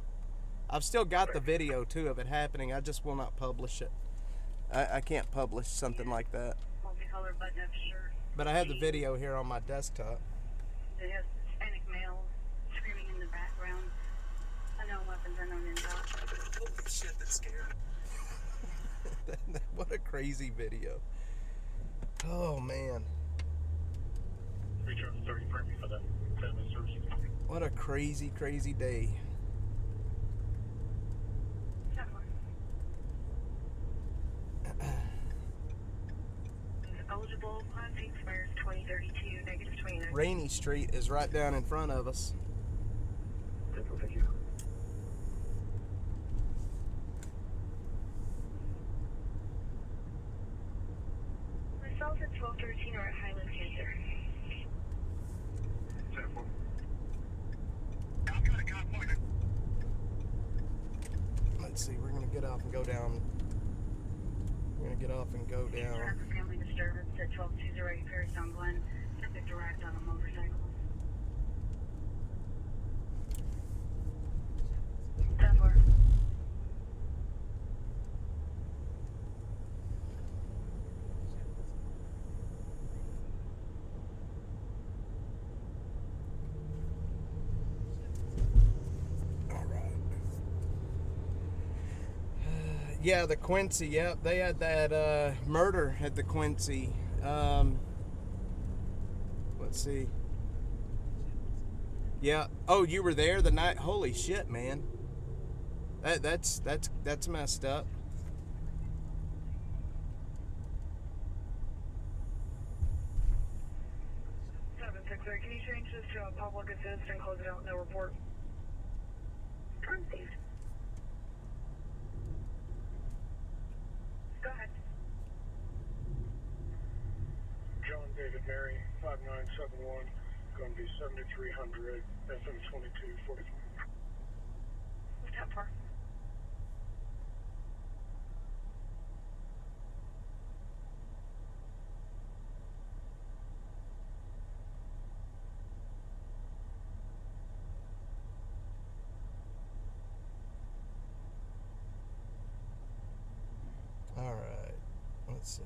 I've still got the video too of it happening. I just will not publish it. I can't publish something like that. multicolored button-up shirt. But I have the video here on my desktop. It has Hispanic males screaming in the background. Unknown weapons, unknown inbox. Holy shit, that scared me. What a crazy video. Oh, man. What a crazy, crazy day. Eligible, Class C expires 2032, negative 29. Rainy Street is right down in front of us. Thank you. Myself at 1213 are at Highland Cancer. Let's see, we're going to get off and go down. We're going to get off and go down. Family disturbance at 1220 Paris Town Glen. Subject direct on a motorcycle. 10-4. Yeah, the Quincy, yep. They had that murder at the Quincy. Let's see. Yeah. Oh, you were there the night? Holy shit, man. That's messed up. Can you change this to a public assist and close it out? No report. Received. Go ahead. John David Mary, 5971, going to be 7300, FM 2244. 10-4. All right. Let's see.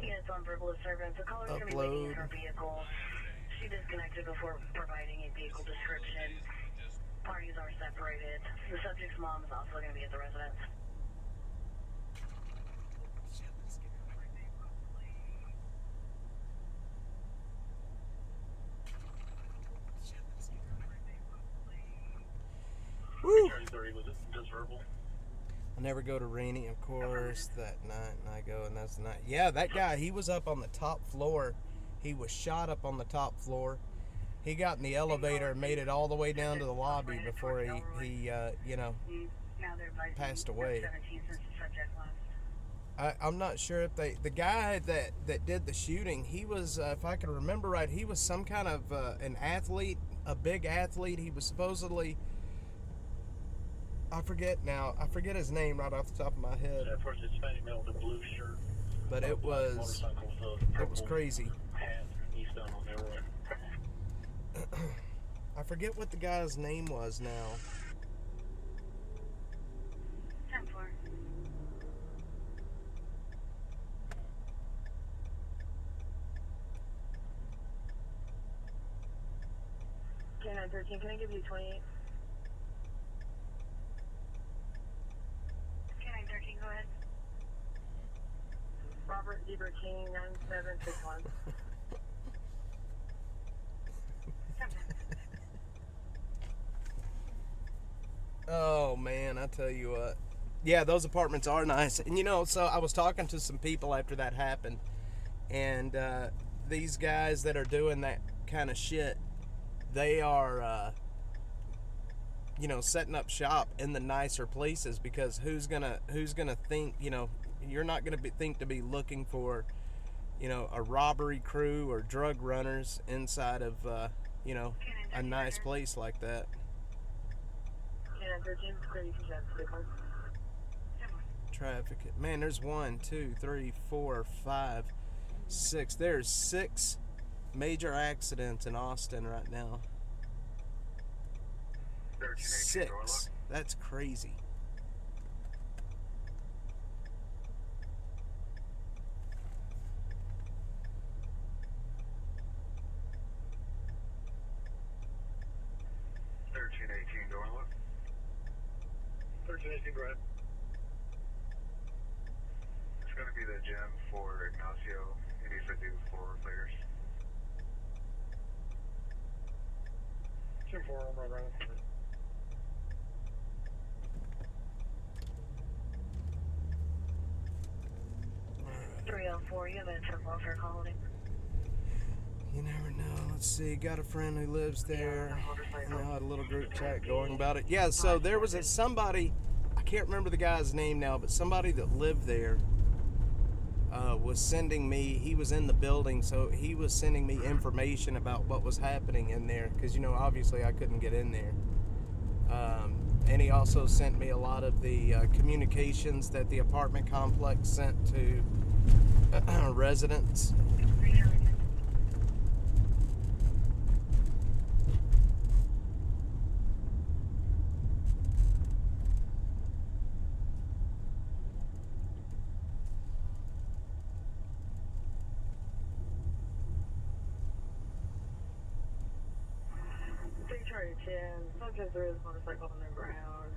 Units on verbal disturbance. The caller's going to be waiting in her vehicle. She disconnected before providing a vehicle description. Parties are separated. The subject's mom is also going to be at the residence. Woo! Was it just verbal? I never go to Rainy, of course, that night, and I go, and that's the night. Yeah, that guy, he was up on the top floor. He was shot up on the top floor. He got in the elevator and made it all the way down to the lobby before he passed away. I'm not sure if the guy that did the shooting, he was, if I can remember right, he was some kind of an athlete, a big athlete. He was supposedly, I forget his name right off the top of my head. Yeah, first Hispanic male with a blue shirt. But it was crazy. Hat, he's down on there, right? I forget what the guy's name was now. 10-4. K913, can I give you 28? K913, go ahead. Robert Zebra King 9761. Oh man, I tell you what. Yeah, those apartments are nice. And so I was talking to some people after that happened, and these guys that are doing that kind of shit, they are setting up shop in the nicer places, because who's gonna think, you're not gonna think to be looking for a robbery crew or drug runners inside of a nice place like that. Traffic. Man, there's 1, 2, 3, 4, 5, 6. There's 6 major accidents in Austin right now. 6. That's crazy. Go ahead. It's going to be the gym for Ignacio. He needs to do 4 players. Gym 4, I'm right around. 304, you have a 10-4 for calling. You never know. Let's see. Got a friend who lives there. I had a little group chat going about it. Yeah, so there was somebody, I can't remember the guy's name now, but somebody that lived there was sending me, he was in the building, so he was sending me information about what was happening in there, because, obviously I couldn't get in there. And he also sent me a lot of the communications that the apartment complex sent to residents. Subject there is motorcycle on the ground.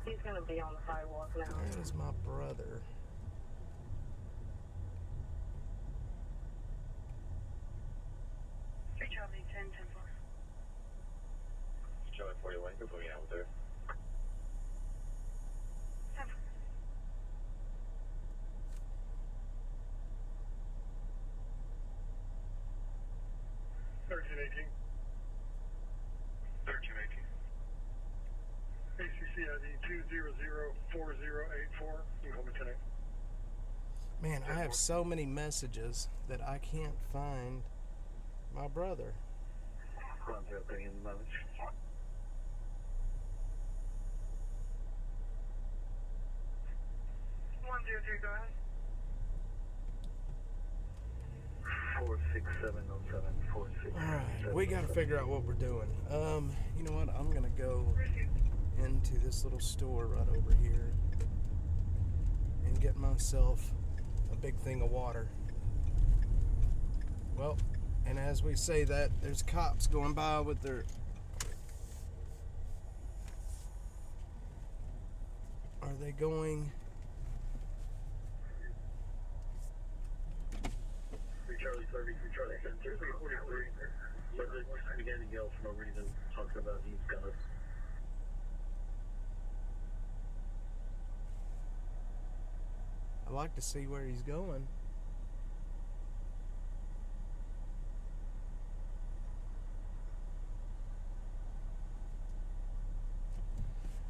He's going to be on the sidewalk now. There's my brother. Charlie 10-4. Charlie 41, you can put me out there. ACC ID 2004084. You can hold me tonight. Man, I have so many messages that I can't find my brother. 203, go ahead. 46707, 467. Alright, we gotta figure out what we're doing. You know what? I'm gonna go into this little store right over here and get myself a big thing of water. Well, and as we say that, there's cops going by with their... Are they going... Charlie 33, Charlie 43, but they began to yell for no reason, talking about these guys. I'd like to see where he's going.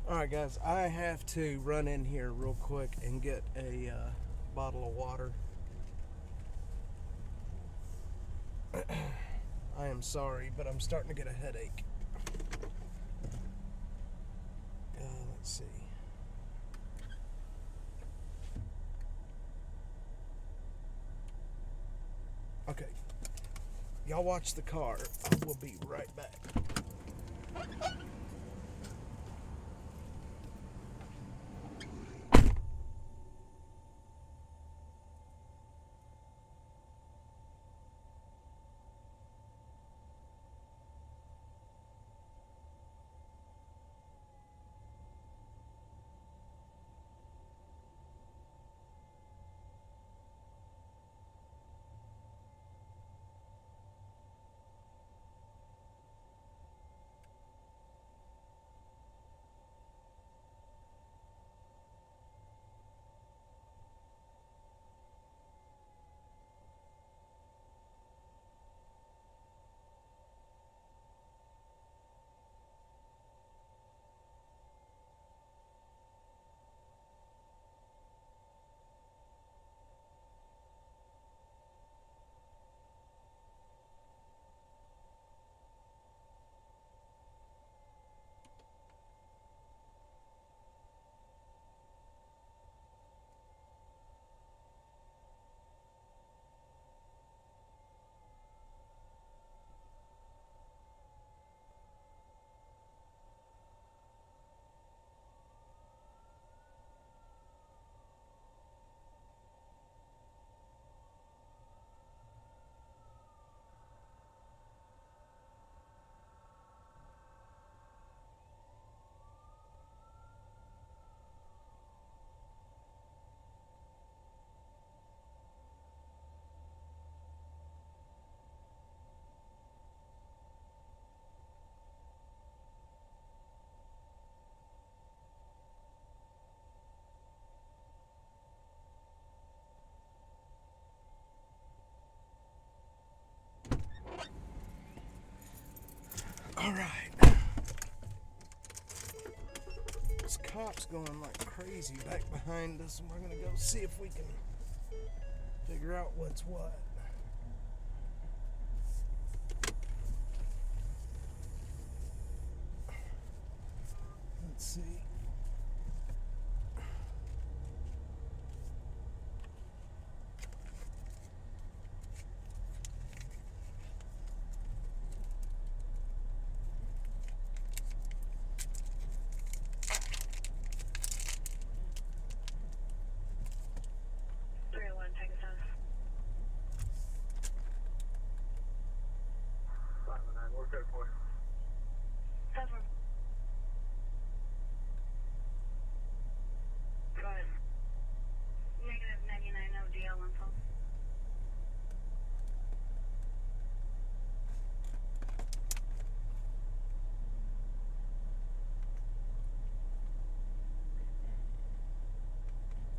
Alright guys, I have to run in here real quick and get a bottle of water. I am sorry, but I'm starting to get a headache. Let's see. Okay. Y'all watch the car. I will be right back. Alright. This cop's going like crazy back behind us, and we're gonna go see if we can figure out what's what. Let's see.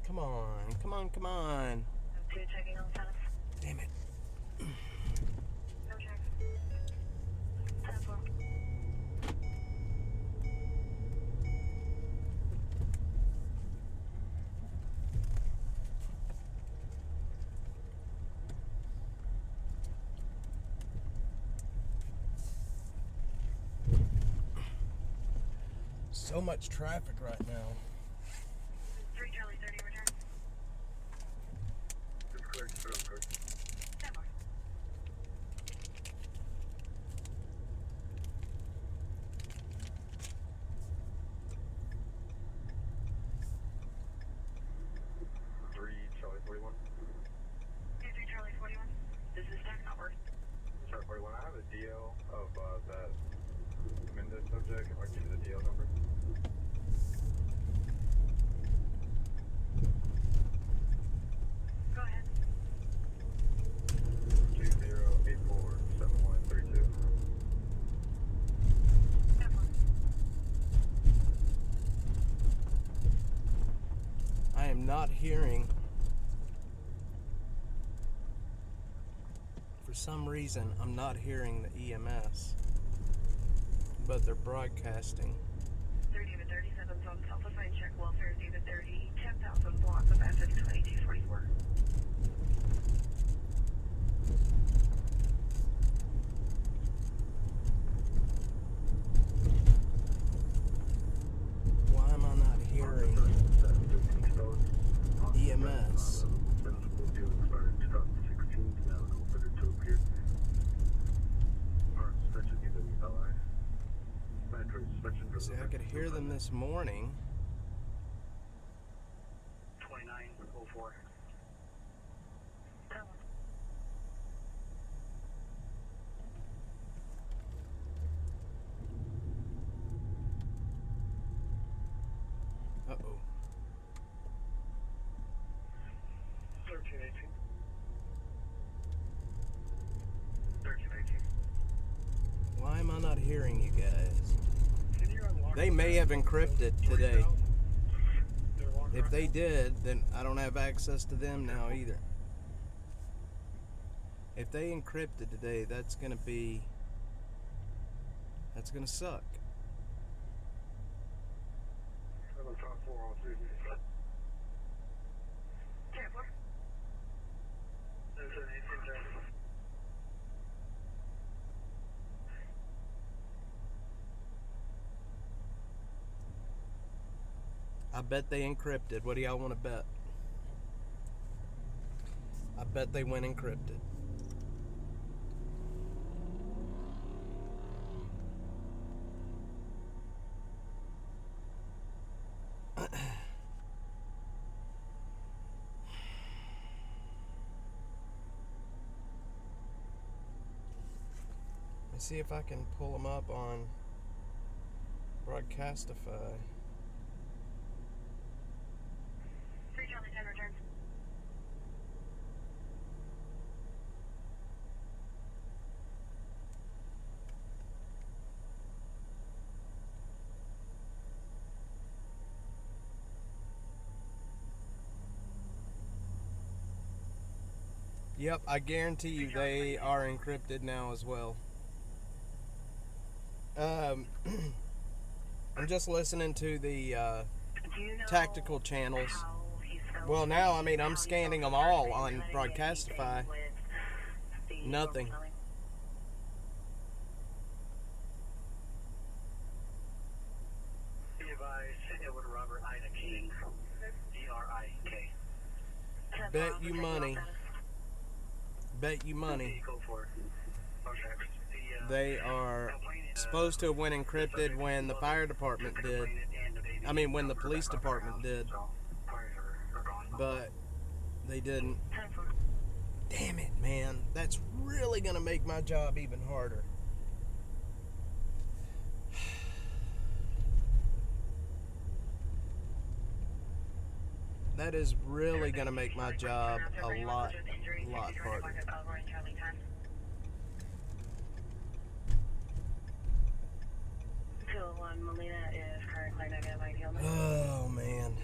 Come on, come on, come on. Two checking on status. Damn it. No check. 10-4. So much traffic right now. 3 Charlie 30 return. subject. I'll give you the DL number. Go ahead. 20847132. I am not hearing. For some reason, I'm not hearing the EMS. But they're broadcasting. 30 to 37 on self-assigned check welfare, David 30, 10,000 block of asset 2244. Why am I not hearing EMS? See, I could hear them this morning. 2904. Uh-oh. 1318. 1318. Why am I not hearing you guys? They may have encrypted today. If they did, then I don't have access to them now either. If they encrypted today, that's gonna suck. 754 I bet they encrypted. What do y'all want to bet? I bet they went encrypted. Let's see if I can pull them up on Broadcastify. 3 Charlie 10 returns. Yep, I guarantee you they are encrypted now as well. I'm just listening to the tactical channels. Well, now, I mean, I'm scanning them all on Broadcastify. Nothing. Bet you money. Bet you money. They are supposed to have went encrypted when the fire department did. I mean, when the police department did. But they didn't. Damn it, man. That's really going to make my job even harder. That is really going to make my job a lot harder. Oh, man.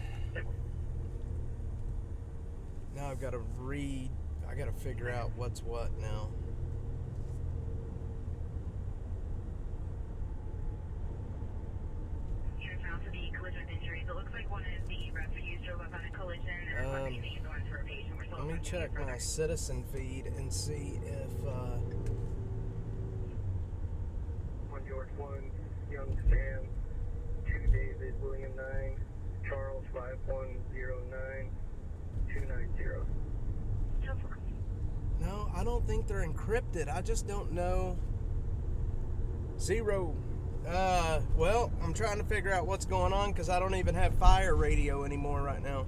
Now I've got to I got to figure out what's what now. Let me check my citizen feed and see if 1 George 1, Young Sam, 2 David, William 9, Charles 5109 290. No, I don't think they're encrypted. I just don't know. 0. Well, I'm trying to figure out what's going on because I don't even have fire radio anymore right now.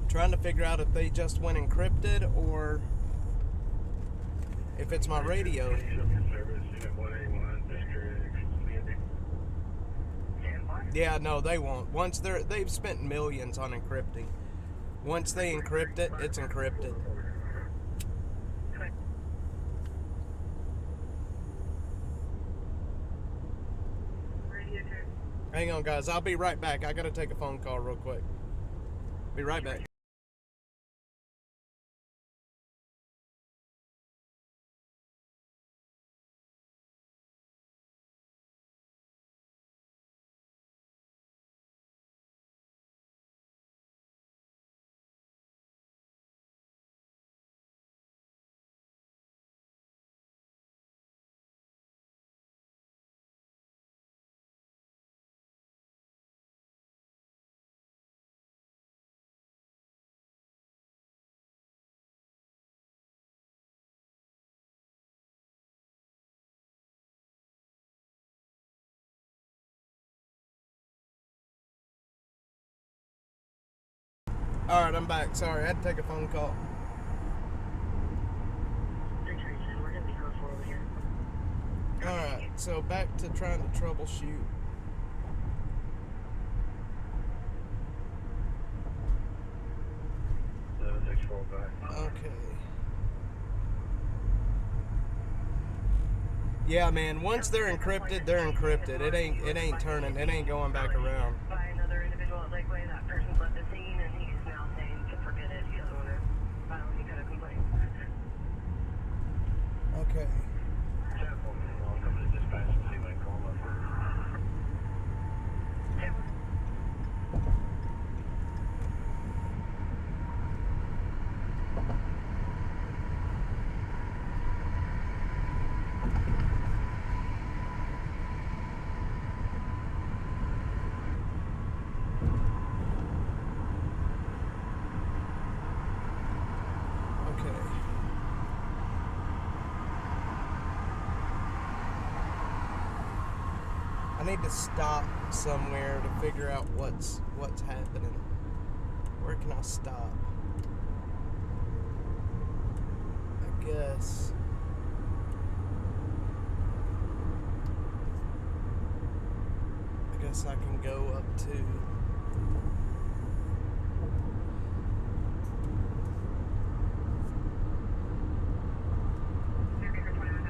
I'm trying to figure out if they just went encrypted or if it's my radio. Service, Unit 181, District Yeah, no, they won't. Once they've spent millions on encrypting. Once they encrypt it, it's encrypted. Hang on, guys. I'll be right back. I gotta take a phone call real quick. Be right back. Alright, I'm back. Sorry, I had to take a phone call. Alright, so back to trying to troubleshoot. Okay. Yeah, man, once they're encrypted, they're encrypted. It ain't turning, it ain't going back around. By another individual at Lakeway, that person's left the scene and he's now saying to forget it. He doesn't want to file any kind of complaint. Okay. I'll come to dispatch and see if I can call him up first. I need to stop somewhere to figure out what's happening. Where can I stop? I guess. I can go up to.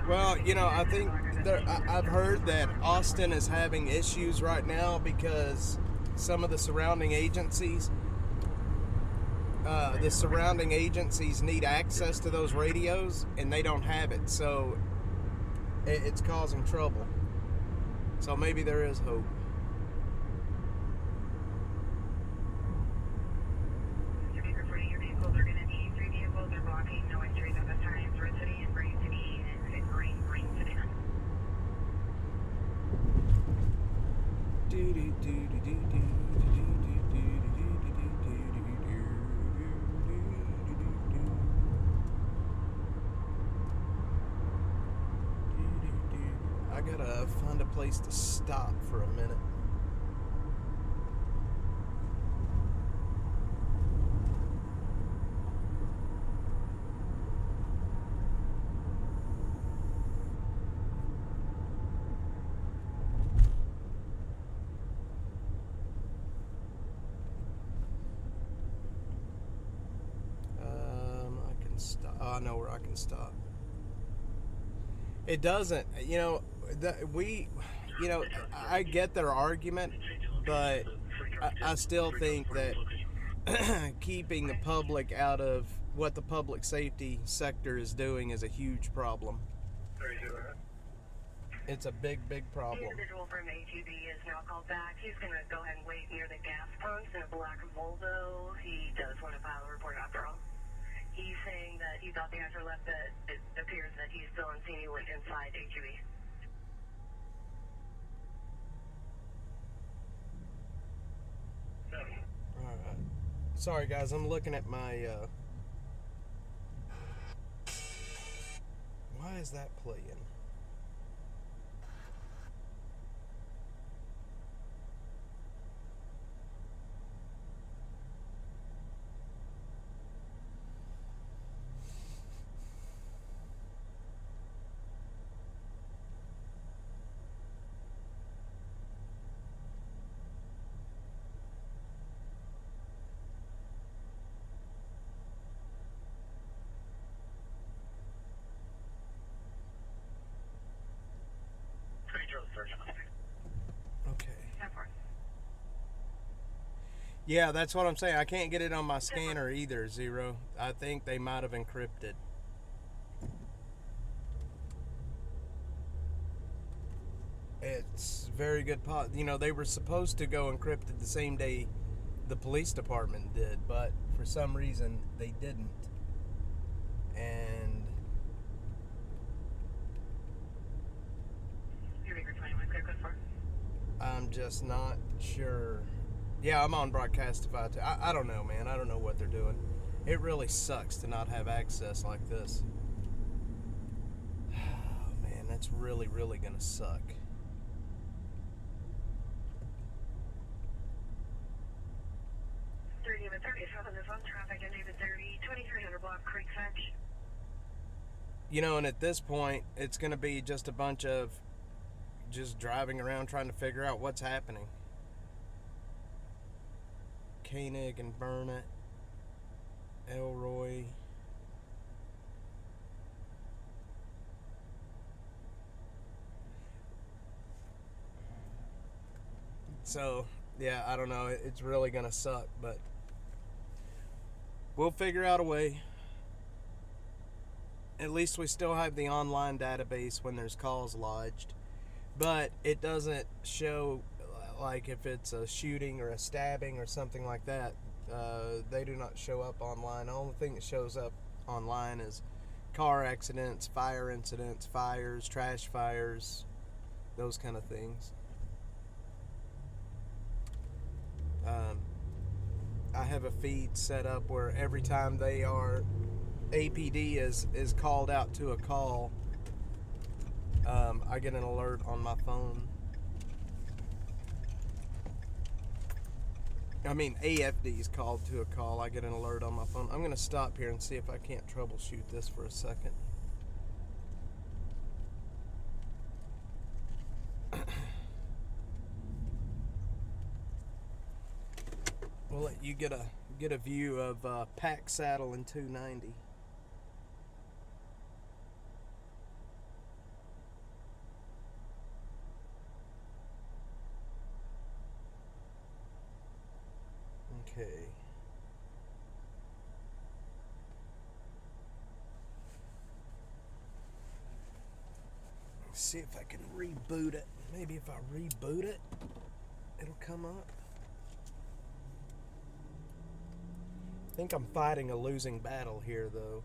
Well, you know, I think I've heard that Austin is having issues right now because some of the surrounding agencies need access to those radios and they don't have it, so it's causing trouble. So maybe there is hope. Your vehicles are going to be 3 vehicles are blocking no entries at this time. Red City and Green City and Green City. I gotta find a place to stop for a minute. I can stop. Oh, I know where I can stop. It doesn't, I get their argument, but I still think that keeping the public out of what the public safety sector is doing is a huge problem. It's a big problem. The individual from ATB is now called back. He's going to go ahead and wait near the gas pumps in a black Volvo. He does want to file a report after all. He's saying that he thought the answer left, but it appears that he's still on scene. He went inside HEB. Alright. Sorry guys, I'm looking at my why is that playing? Yeah, that's what I'm saying. I can't get it on my scanner either, Zero. I think they might have encrypted. It's very good. You know, they were supposed to go encrypted the same day the police department did, but for some reason they didn't. And I'm just not sure. Yeah, I'm on Broadcastify too. I don't know, man. I don't know what they're doing. It really sucks to not have access like this. Oh, man, that's really, really gonna suck. You know, and at this point, it's gonna be just a bunch of just driving around trying to figure out what's happening. Koenig and Burnett, Elroy. So, yeah, I don't know. It's really gonna suck, but we'll figure out a way. At least we still have the online database when there's calls lodged. But it doesn't show, like, if it's a shooting or a stabbing or something like that. They do not show up online. The only thing that shows up online is car accidents, fire incidents, fires, trash fires, those kind of things. I have a feed set up where every time APD is called out to a call, I get an alert on my phone. I mean, AFD is called to a call. I get an alert on my phone. I'm going to stop here and see if I can't troubleshoot this for a second. We'll let you get a view of Pack Saddle and 290. Okay. Let's see if I can reboot it. Maybe if I reboot it, it'll come up. I think I'm fighting a losing battle here, though.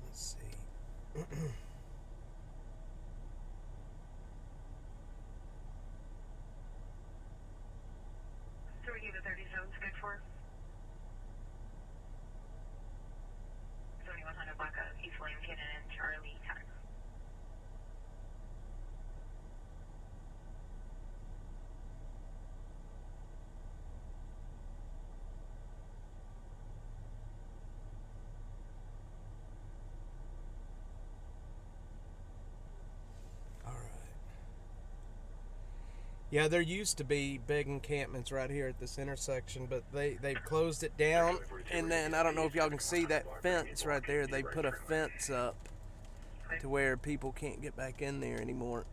Let's see. So we give it 30 zones good for? 2100 Blanca, East William Cannon, Charlie, time. Yeah, there used to be big encampments right here at this intersection, but they've closed it down. And then, I don't know if y'all can see that fence right there. They put a fence up to where people can't get back in there anymore.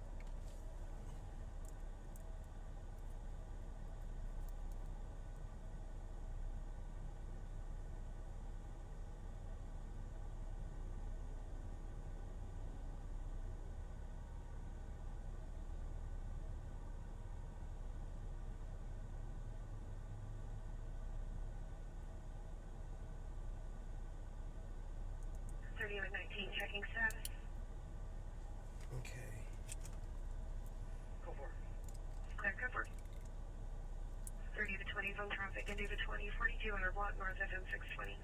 Checking status. Okay. Go for it. Clear cover. 30 to 20 zone traffic into the 20, 4200 block north FM 620.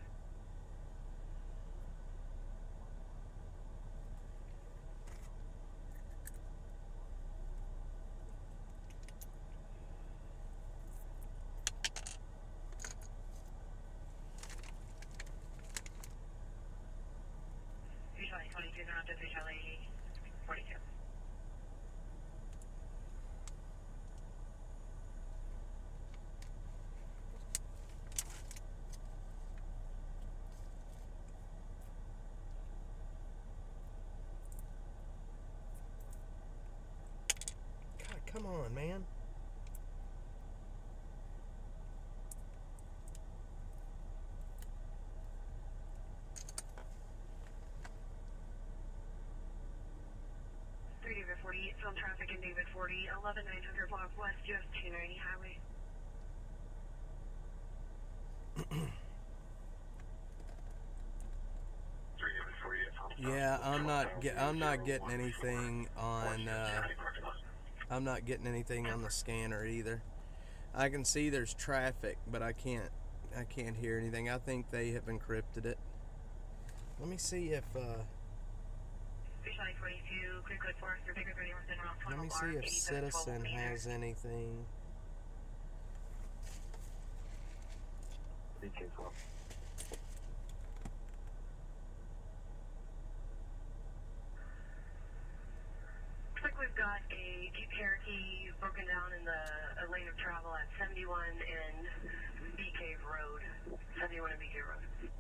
Usually 22 zone to Charlie 42. Come on, man. David 40, film traffic in David 40, 11900 block west, US 290 highway. Yeah, I'm not getting anything on. I'm not getting anything on the scanner either. I can see there's traffic, but I can't hear anything. I think they have encrypted it. Let me see if. Let me see if Citizen has anything. Be careful. Looks like we've got a Jeep Cherokee broken down in the lane of travel at 71 and BK Road. 71 and BK Road.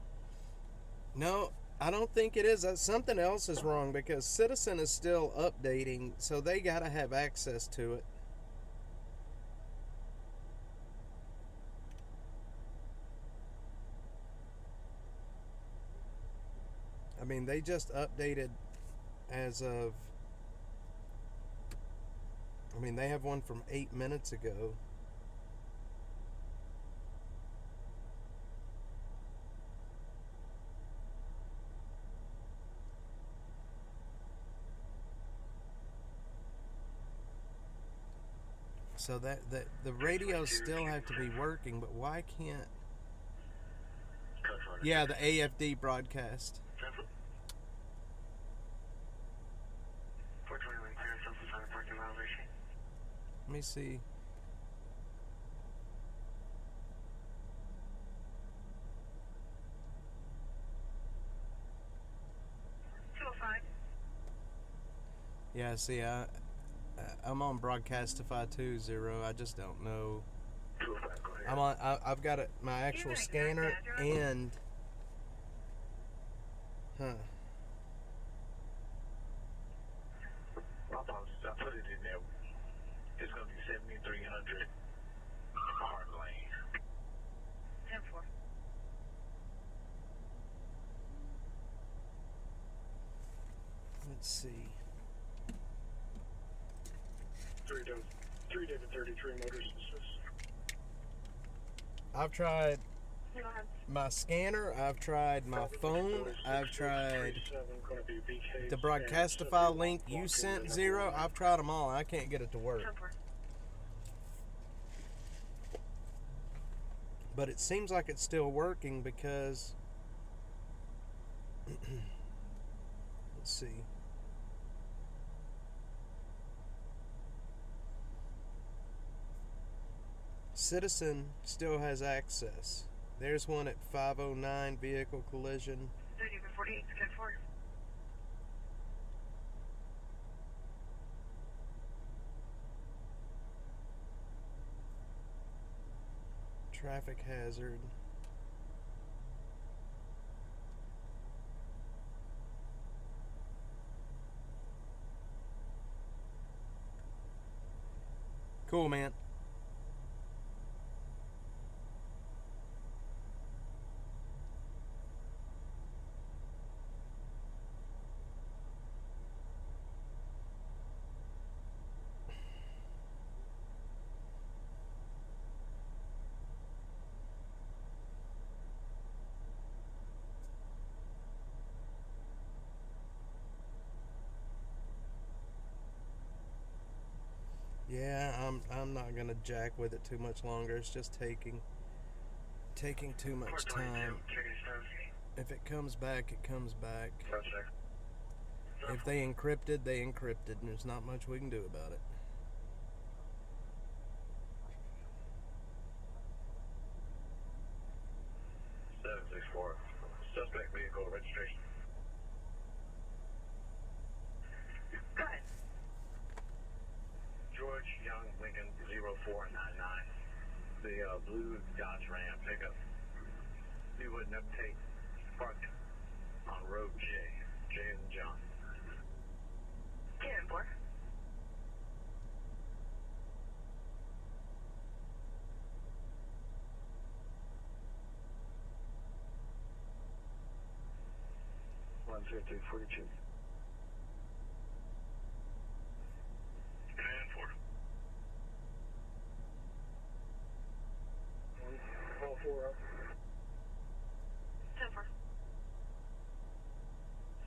No, I don't think it is. Something else is wrong because Citizen is still updating, so they gotta have access to it. I mean, they just updated as of. I mean, they have one from 8 minutes ago. So that the radios still have to be working, but why can't? Yeah, the AFD broadcast. 421 clear, self-assigned parking violation. Let me see. Yeah, see, I'm on Broadcastify 2.0. I just don't know. 205, go ahead. I'm on. I've got my actual scanner and. Huh. My apologies, I put it in there. It's going to be 7300 Hard Lane. 10-4. Let's see. 3 David 33 motors assist. I've tried my scanner. I've tried my phone. I've tried the Broadcastify link you sent, 0. I've tried them all. I can't get it to work. But it seems like it's still working because. Let's see. Citizen still has access. There's one at 509 vehicle collision. 48, 10-4. Traffic hazard. Cool, man. Yeah, I'm not gonna jack with it too much longer. It's just taking too much time. If it comes back, it comes back. If they encrypted, they encrypted, and there's not much we can do about it. Suspect vehicle registration. Go ahead. George Young Lincoln 0499. The blue Dodge Ram pickup. He wouldn't uptake. Parked on road J. J as in John. 10-4. 10242. And 4. 4 up. 10-4.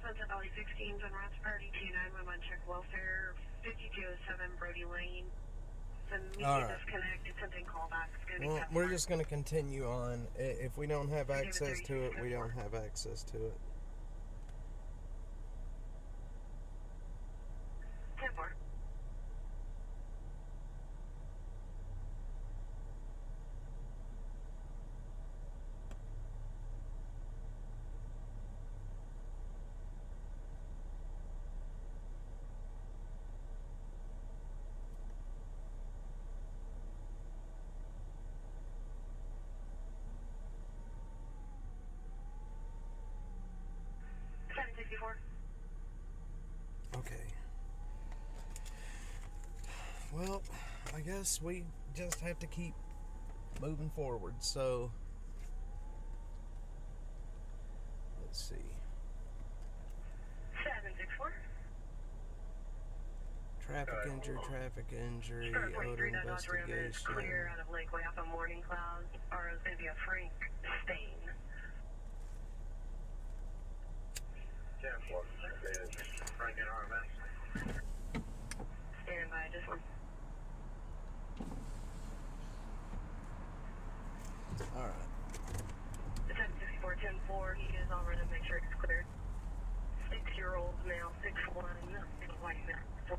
Sunset Valley 16's on route priority 2911, check welfare, 5207 Brody Lane. The media disconnected, something callback. It's going to be Well, we're just going to continue on. If we don't have access to it, we don't have access to it. 10-4. Okay. Well, I guess we just have to keep moving forward. So, let's see. 764. Traffic injury, odor investigation. Clear out of Lakeway off of Morning Cloud. RO's going to be a Frank Stain. 10-4. Frank and RMS. Stand by, just one. Alright. 764, 10-4. He is on rhythm. Make sure it's cleared. 6-year-old male, 6'1", white male.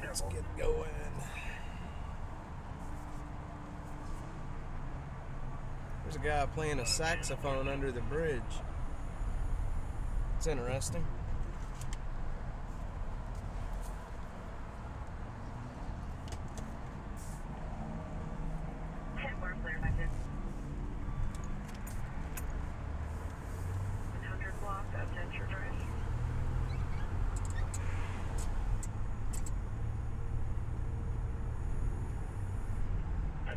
Let's get going. There's a guy playing a saxophone under the bridge. It's interesting.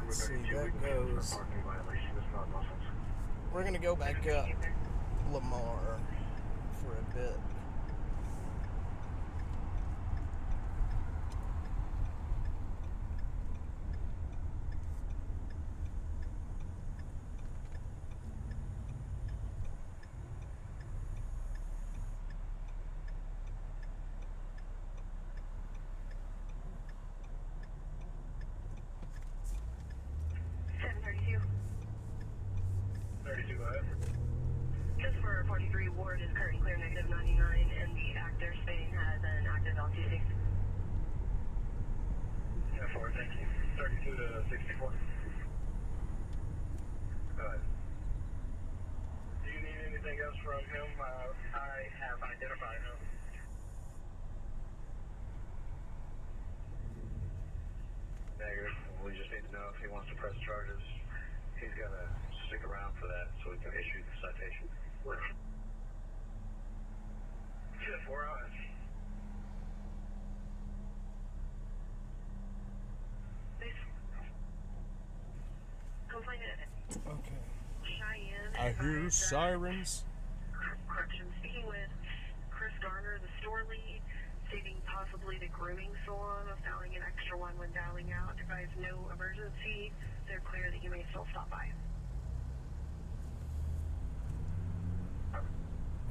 Let's see, that goes. We're going to go back up Lamar for a bit. Just for 43, Ward is currently clear, negative 99, and the actor Spain has an active LTC. Yeah, 4, thank you. 32 to 64. Do you need anything else from him? I have identified him. Negative. We just need to know if he wants to press charges. He's got to stick around for that so we can issue the citation. 4 hours. Please. Complainant. Okay. Cheyenne. I hear sirens. Correction. Speaking with Chris Garner, the store lead, stating possibly the grooming salon of dialing an extra one when dialing out. Advise no emergency. They're clear that you may still stop by.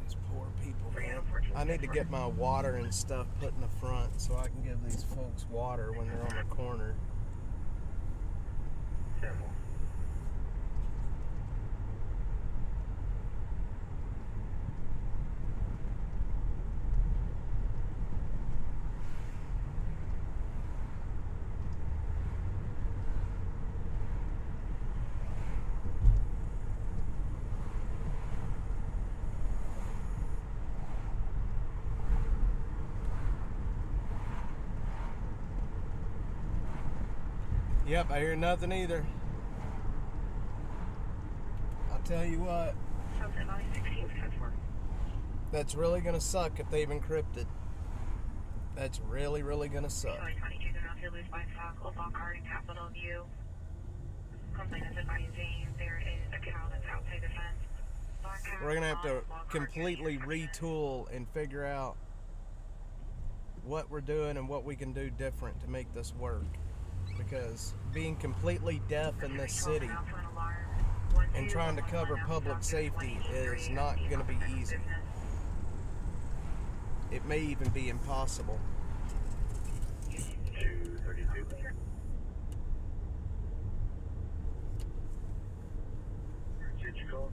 These poor people, man. I need to get my water and stuff put in the front so I can give these folks water when they're on the corner. Yep, I hear nothing either. I'll tell you what. That's really gonna suck if they've encrypted. That's really, really gonna suck. Complainant advising there is a We're gonna have to completely retool and figure out what we're doing and what we can do different to make this work. Because being completely deaf in this city and trying to cover public safety is not gonna be easy. It may even be impossible. 232. Did you call?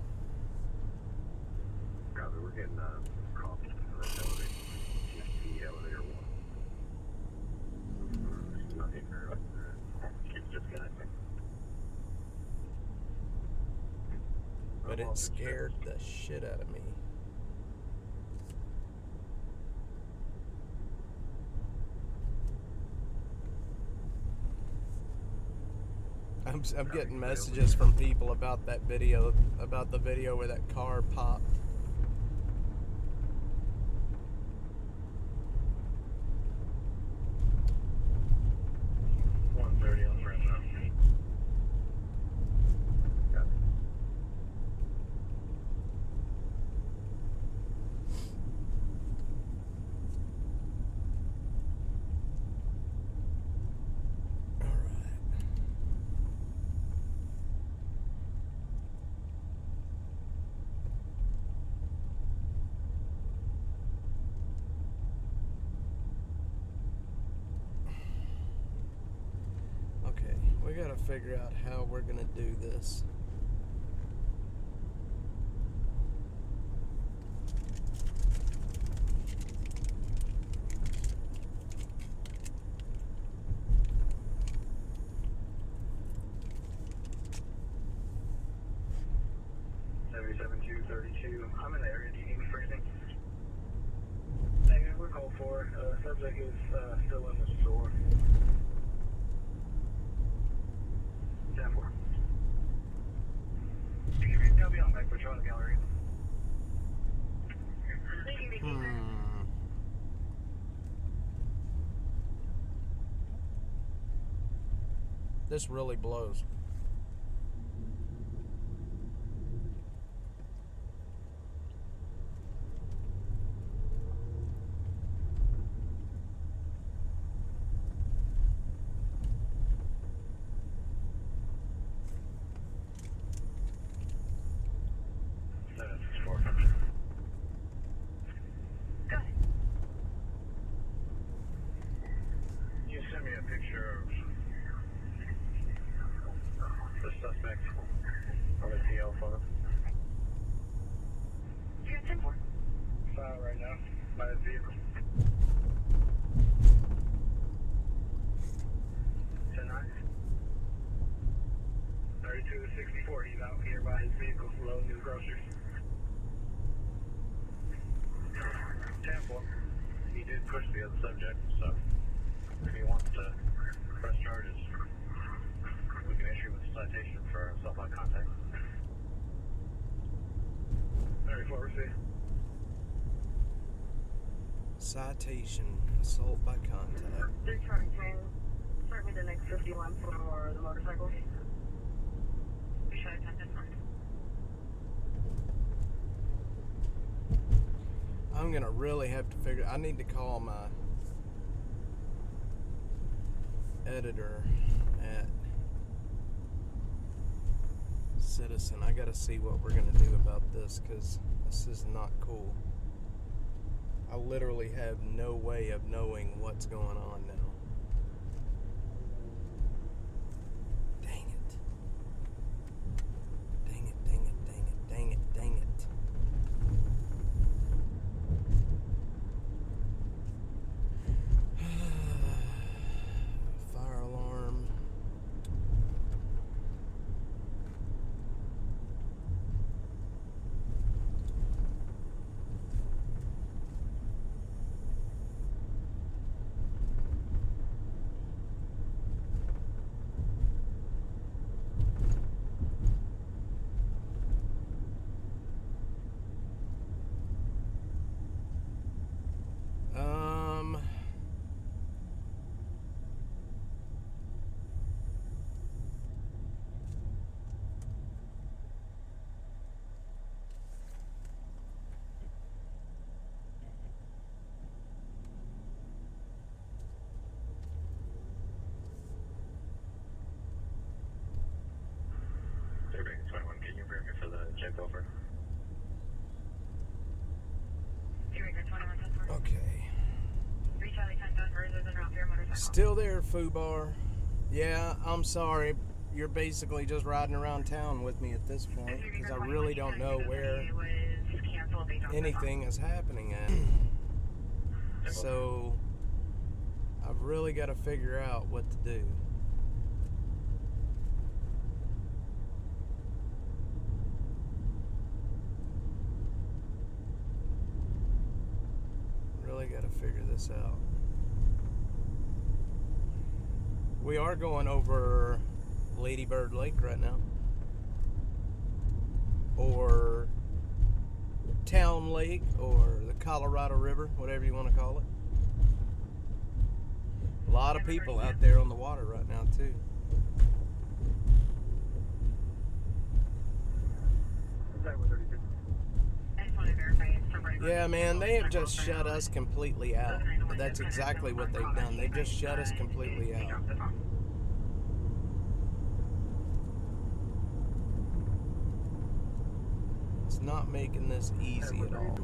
Copy, we're getting call from the elevator. The elevator one. Nothing for keeps disconnecting. But it scared the shit out of me. I'm getting messages from people about that video, about the video where that car popped. On Fresno. Got it. All right. Okay, we gotta figure out how we're gonna do this. I'm in the area. Do you need me for anything? Negative. We're called for. Subject is still in the store. 10-4. I'll be on back patrol the gallery. This really blows. You sent me a picture of the suspect on the DL phone. You got 10-4. File right now by his vehicle. 10-9. 32-64. He's out here by his vehicle loading his groceries. 10-4. He did push the other subject, so if he wants to press charges, we can issue him a citation for assault by contact. 34 received. Citation, assault by contact. 3 Charlie 10. Start me the next 51 for the motorcycles. You should have 10 front. I'm gonna really have to figure. I need to call my editor at Citizen. I gotta see what we're gonna do about this, because this is not cool. I literally have no way of knowing what's going on now. Dang it. Dang it, dang it, dang it, dang it, dang it. Fire alarm. Check over. Okay. Still there, Fubar. Yeah, I'm sorry. You're basically just riding around town with me at this point because I really don't know where anything is happening at. So I've really got to figure out what to do. Really got to figure this out. We are going over Lady Bird Lake right now, or Town Lake, or the Colorado River, whatever you want to call it. A lot of people out there on the water right now too. Yeah, man, they have just shut us completely out. That's exactly what they've done. They've just shut us completely out. It's not making this easy at all.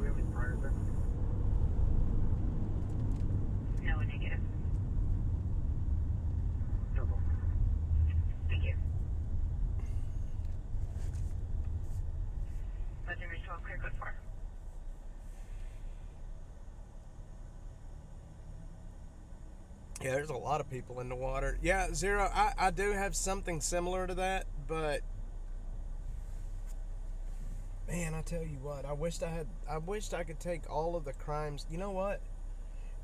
No, negative. Thank you. Legendary 12, clear code 4. Yeah, there's a lot of people in the water. Yeah, Zero, I do have something similar to that, but man, I tell you what, I wished I could take all of the crimes. You know what?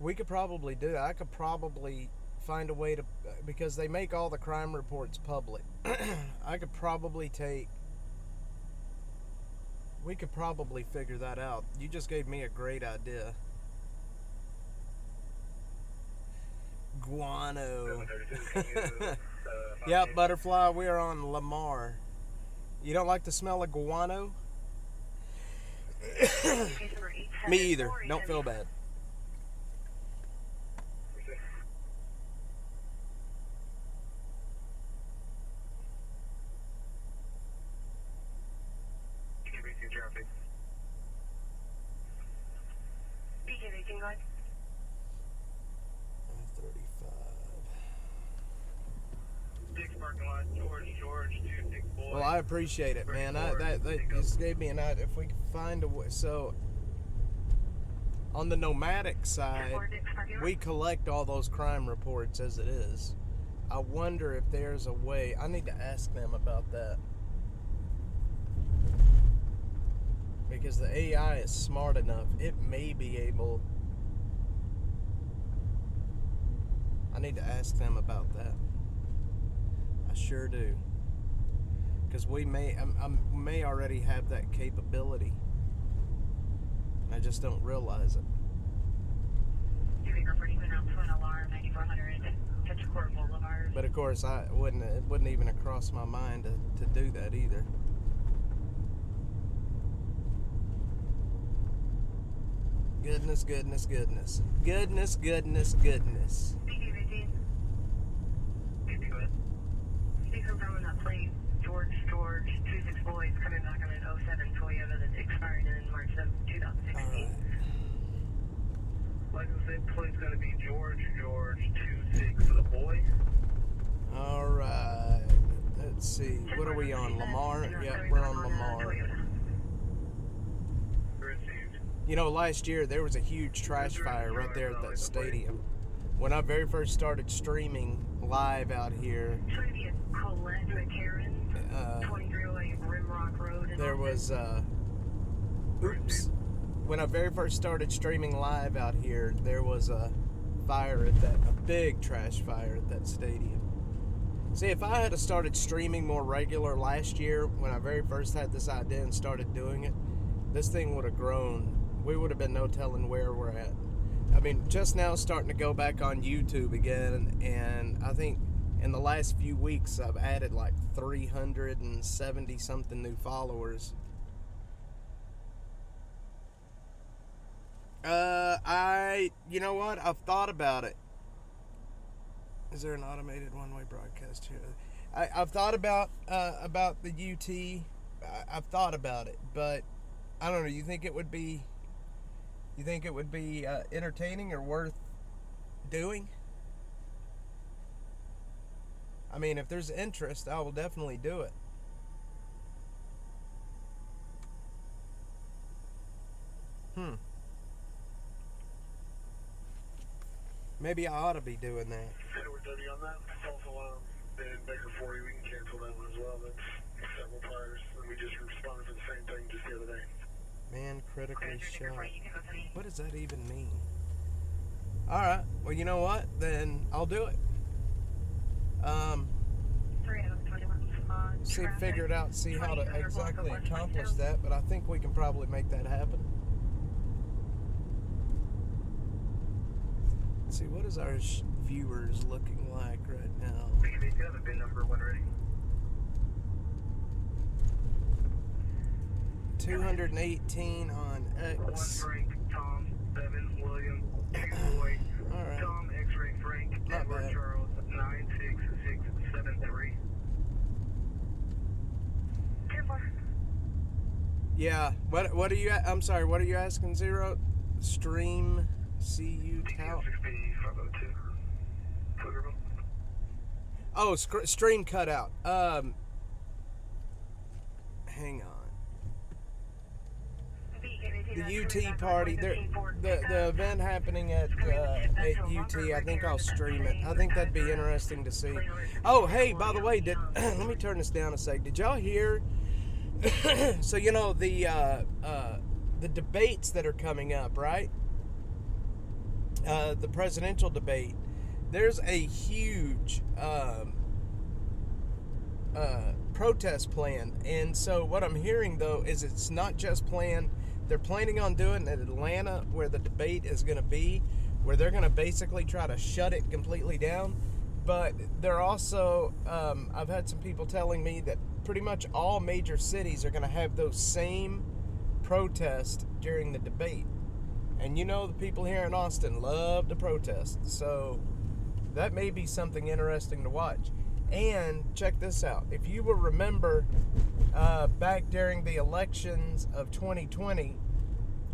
We could probably do that. I could probably find a way to, because they make all the crime reports public. We could probably figure that out. You just gave me a great idea. Guano. Yep, Butterfly, we are on Lamar. You don't like the smell of guano? Me either. Don't feel bad. Well, I appreciate it, man. That just gave me an idea. If we can find a way, so on the nomadic side, we collect all those crime reports as it is. I wonder if there's a way. I need to ask them about that, because the AI is smart enough. It may be able. I need to ask them about that. I sure do. Because we may already have that capability. I just don't realize it. But of course, it wouldn't even have crossed my mind to do that either. Goodness, goodness, goodness. Goodness, goodness, goodness. Speaker from that plate, George, 26 boys coming back on an 07 Toyota that expired in March of 2016. License plate's going to be George 26 for the boy. Alright. Let's see. What are we on? Lamar? Yep, we're on Lamar. You know, last year there was a huge trash fire right there at that stadium. When I very first started streaming live out here, there was when I very first started streaming live out here, there was a fire at a big trash fire at that stadium. See, if I had started streaming more regular last year, when I very first had this idea and started doing it, this thing would have grown. We would have been no telling where we're at. I mean, just now starting to go back on YouTube again, and I think in the last few weeks I've added like 370 something new followers. You know what? I've thought about it. Is there an automated one-way broadcast here? I've thought about the UT I've thought about it, but I don't know. You think it would be entertaining or worth doing? I mean, if there's interest, I will definitely do it. Maybe I ought to be doing that. Edward W on that. Also, in Baker 40, we can cancel that one as well. That's several tires, and we just responded for the same thing just the other day. Man critically shot. What does that even mean? Alright, well, you know what? Then I'll do it. Figure it out, see how to exactly accomplish that, but I think we can probably make that happen. Let's see, what is our viewers looking like right now? Vin number when ready. 218 on X. 1 Frank, Tom, 7, William, 2 Boy, Alright. Tom, X-ray Frank, Not Edward bad. Charles, 96673. Yeah, what are you, I'm sorry, what are you asking, Zero? Stream, CU tout? 6502. Pflugerville. Oh, stream cutout. Hang on. The UT party, the event happening at UT, I think I'll stream it. I think that'd be interesting to see. Oh, hey, by the way, let me turn this down a sec. Did y'all hear? So, you know, the debates that are coming up, right? The presidential debate. There's a huge protest plan. And so what I'm hearing, though, is it's not just planned. They're planning on doing it in Atlanta, where the debate is going to be, where they're going to basically try to shut it completely down. But they're also, I've had some people telling me that pretty much all major cities are going to have those same protests during the debate. And you know, the people here in Austin love to protest. So that may be something interesting to watch. And check this out. If you will remember, back during the elections of 2020,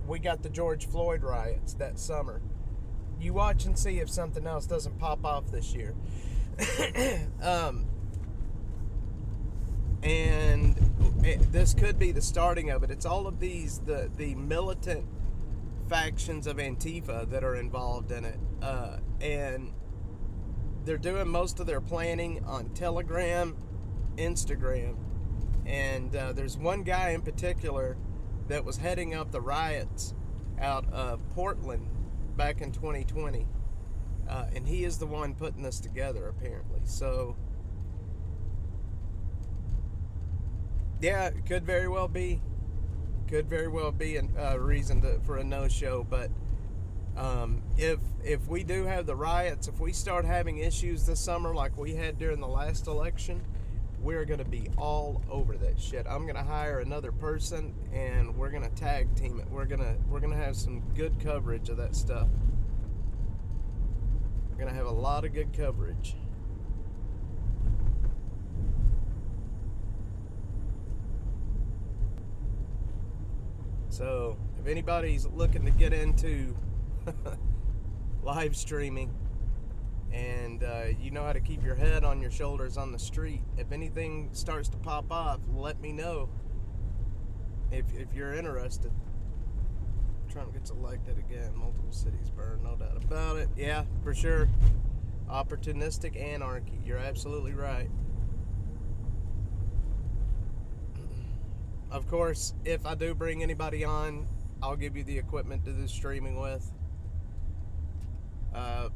we got the George Floyd riots that summer. You watch and see if something else doesn't pop off this year. And this could be the starting of it. It's all of these, the militant factions of Antifa that are involved in it. And they're doing most of their planning on Telegram, Instagram. And there's one guy in particular that was heading up the riots out of Portland back in 2020. And he is the one putting this together, apparently. So, yeah, it could very well be. Could very well be a reason for a no-show. But if we do have the riots, if we start having issues this summer like we had during the last election, we're going to be all over that shit. I'm going to hire another person, and we're going to tag team it. We're going to have some good coverage of that stuff. We're going to have a lot of good coverage. So, if anybody's looking to get into live streaming, and you know how to keep your head on your shoulders on the street, if anything starts to pop off, let me know if you're interested. Trump gets elected again, multiple cities burned, no doubt about it. Yeah, for sure. Opportunistic anarchy. You're absolutely right. Of course, if I do bring anybody on, I'll give you the equipment to do streaming with. Was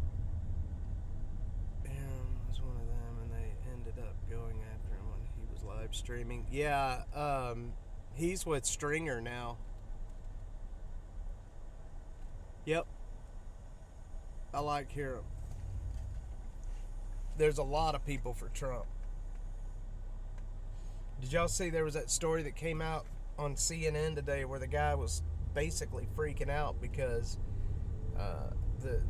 one of them, and they ended up going after him when he was live streaming. Yeah, he's with Stringer now. Yep. I like hearing. There's a lot of people for Trump. Did y'all see there was that story that came out on CNN today where the guy was basically freaking out because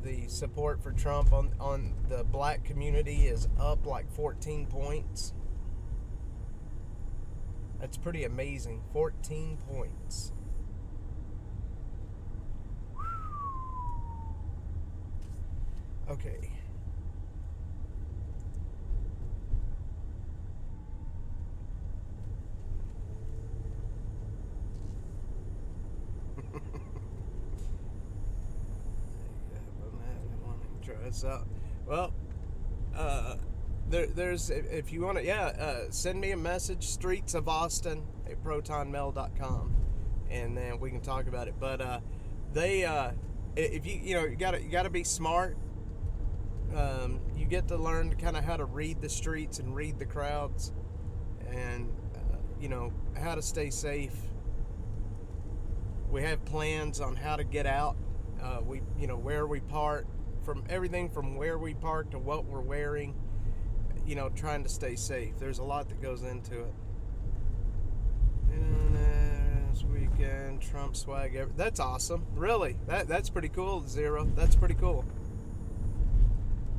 the support for Trump on the black community is up like 14 points? That's pretty amazing. 14 points. Okay. Try this out. Well, there's, if you want to, send me a message, streetsofAustin@protonmail.com, and then we can talk about it. But if you gotta be smart. You get to learn kind of how to read the streets and read the crowds, and how to stay safe. We have plans on how to get out. Where we park, from everything from where we park to what we're wearing. Trying to stay safe. There's a lot that goes into it. And this weekend, Trump swag. That's awesome. Really, that's pretty cool. Zero. That's pretty cool.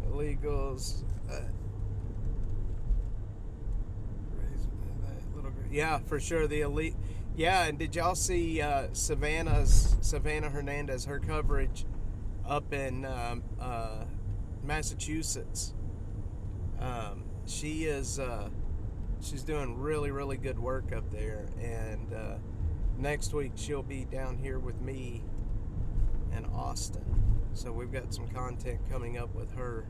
Illegals. Yeah, for sure. The elite. Yeah, and did y'all see Savannah Hernandez, her coverage up in Massachusetts? She's doing really, really good work up there, and next week she'll be down here with me in Austin. So we've got some content coming up with her,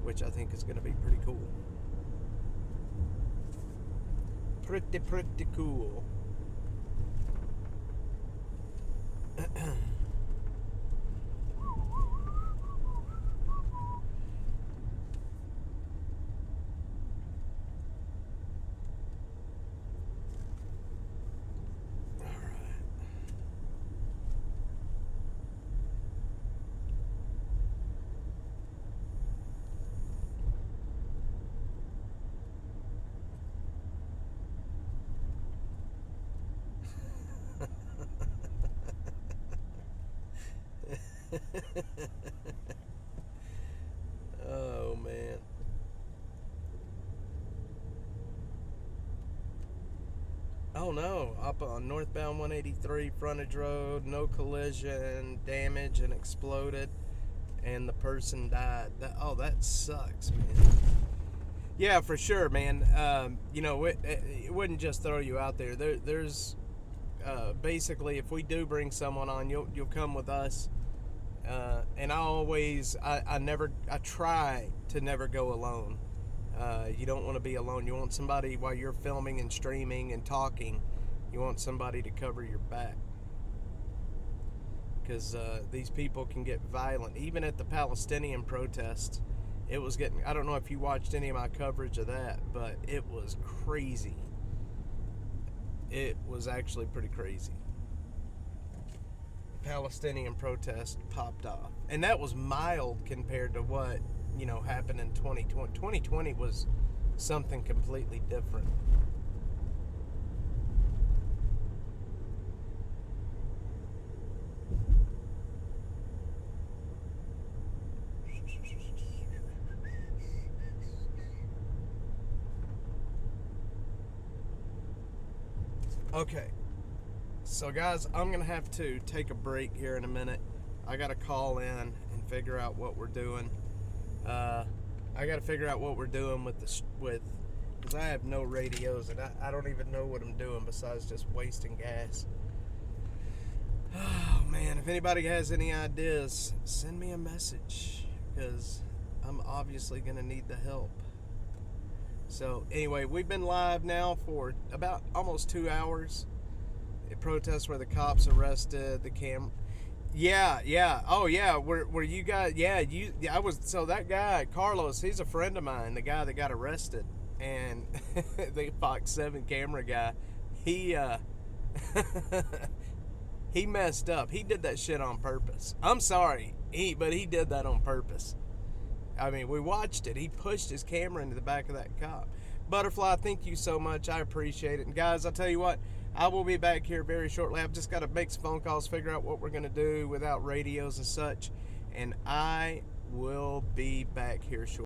which I think is going to be pretty cool. Pretty cool. Oh man. Oh no, up on northbound 183 frontage road, no collision, damage, and exploded, and the person died. That sucks, man. Yeah, for sure, man. It wouldn't just throw you out there. There's basically, if we do bring someone on, you'll come with us. And I try to never go alone. You don't want to be alone. You want somebody while you're filming and streaming and talking. You want somebody to cover your back, because these people can get violent. Even at the Palestinian protests, it was getting. I don't know if you watched any of my coverage of that, but it was crazy. It was actually pretty crazy. Palestinian protest popped off, and that was mild compared to what happened in 2020. 2020 was something completely different. Okay. So guys, I'm going to have to take a break here in a minute. I got to call in and figure out what we're doing. I got to figure out what we're doing because I have no radios, and I don't even know what I'm doing besides just wasting gas. Oh man, if anybody has any ideas, send me a message, because I'm obviously going to need the help. So anyway, we've been live now for about almost 2 hours. A protest where the cops arrested the camera. Yeah. Oh yeah, were you guys? Yeah, I was. So that guy Carlos, he's a friend of mine. The guy that got arrested, and the Fox 7 camera guy, he he messed up. He did that shit on purpose. I'm sorry, but he did that on purpose. I mean, we watched it. He pushed his camera into the back of that cop. Butterfly, thank you so much. I appreciate it. And guys, I'll tell you what, I will be back here very shortly. I've just got to make some phone calls, figure out what we're going to do without radios and such. And I will be back here shortly.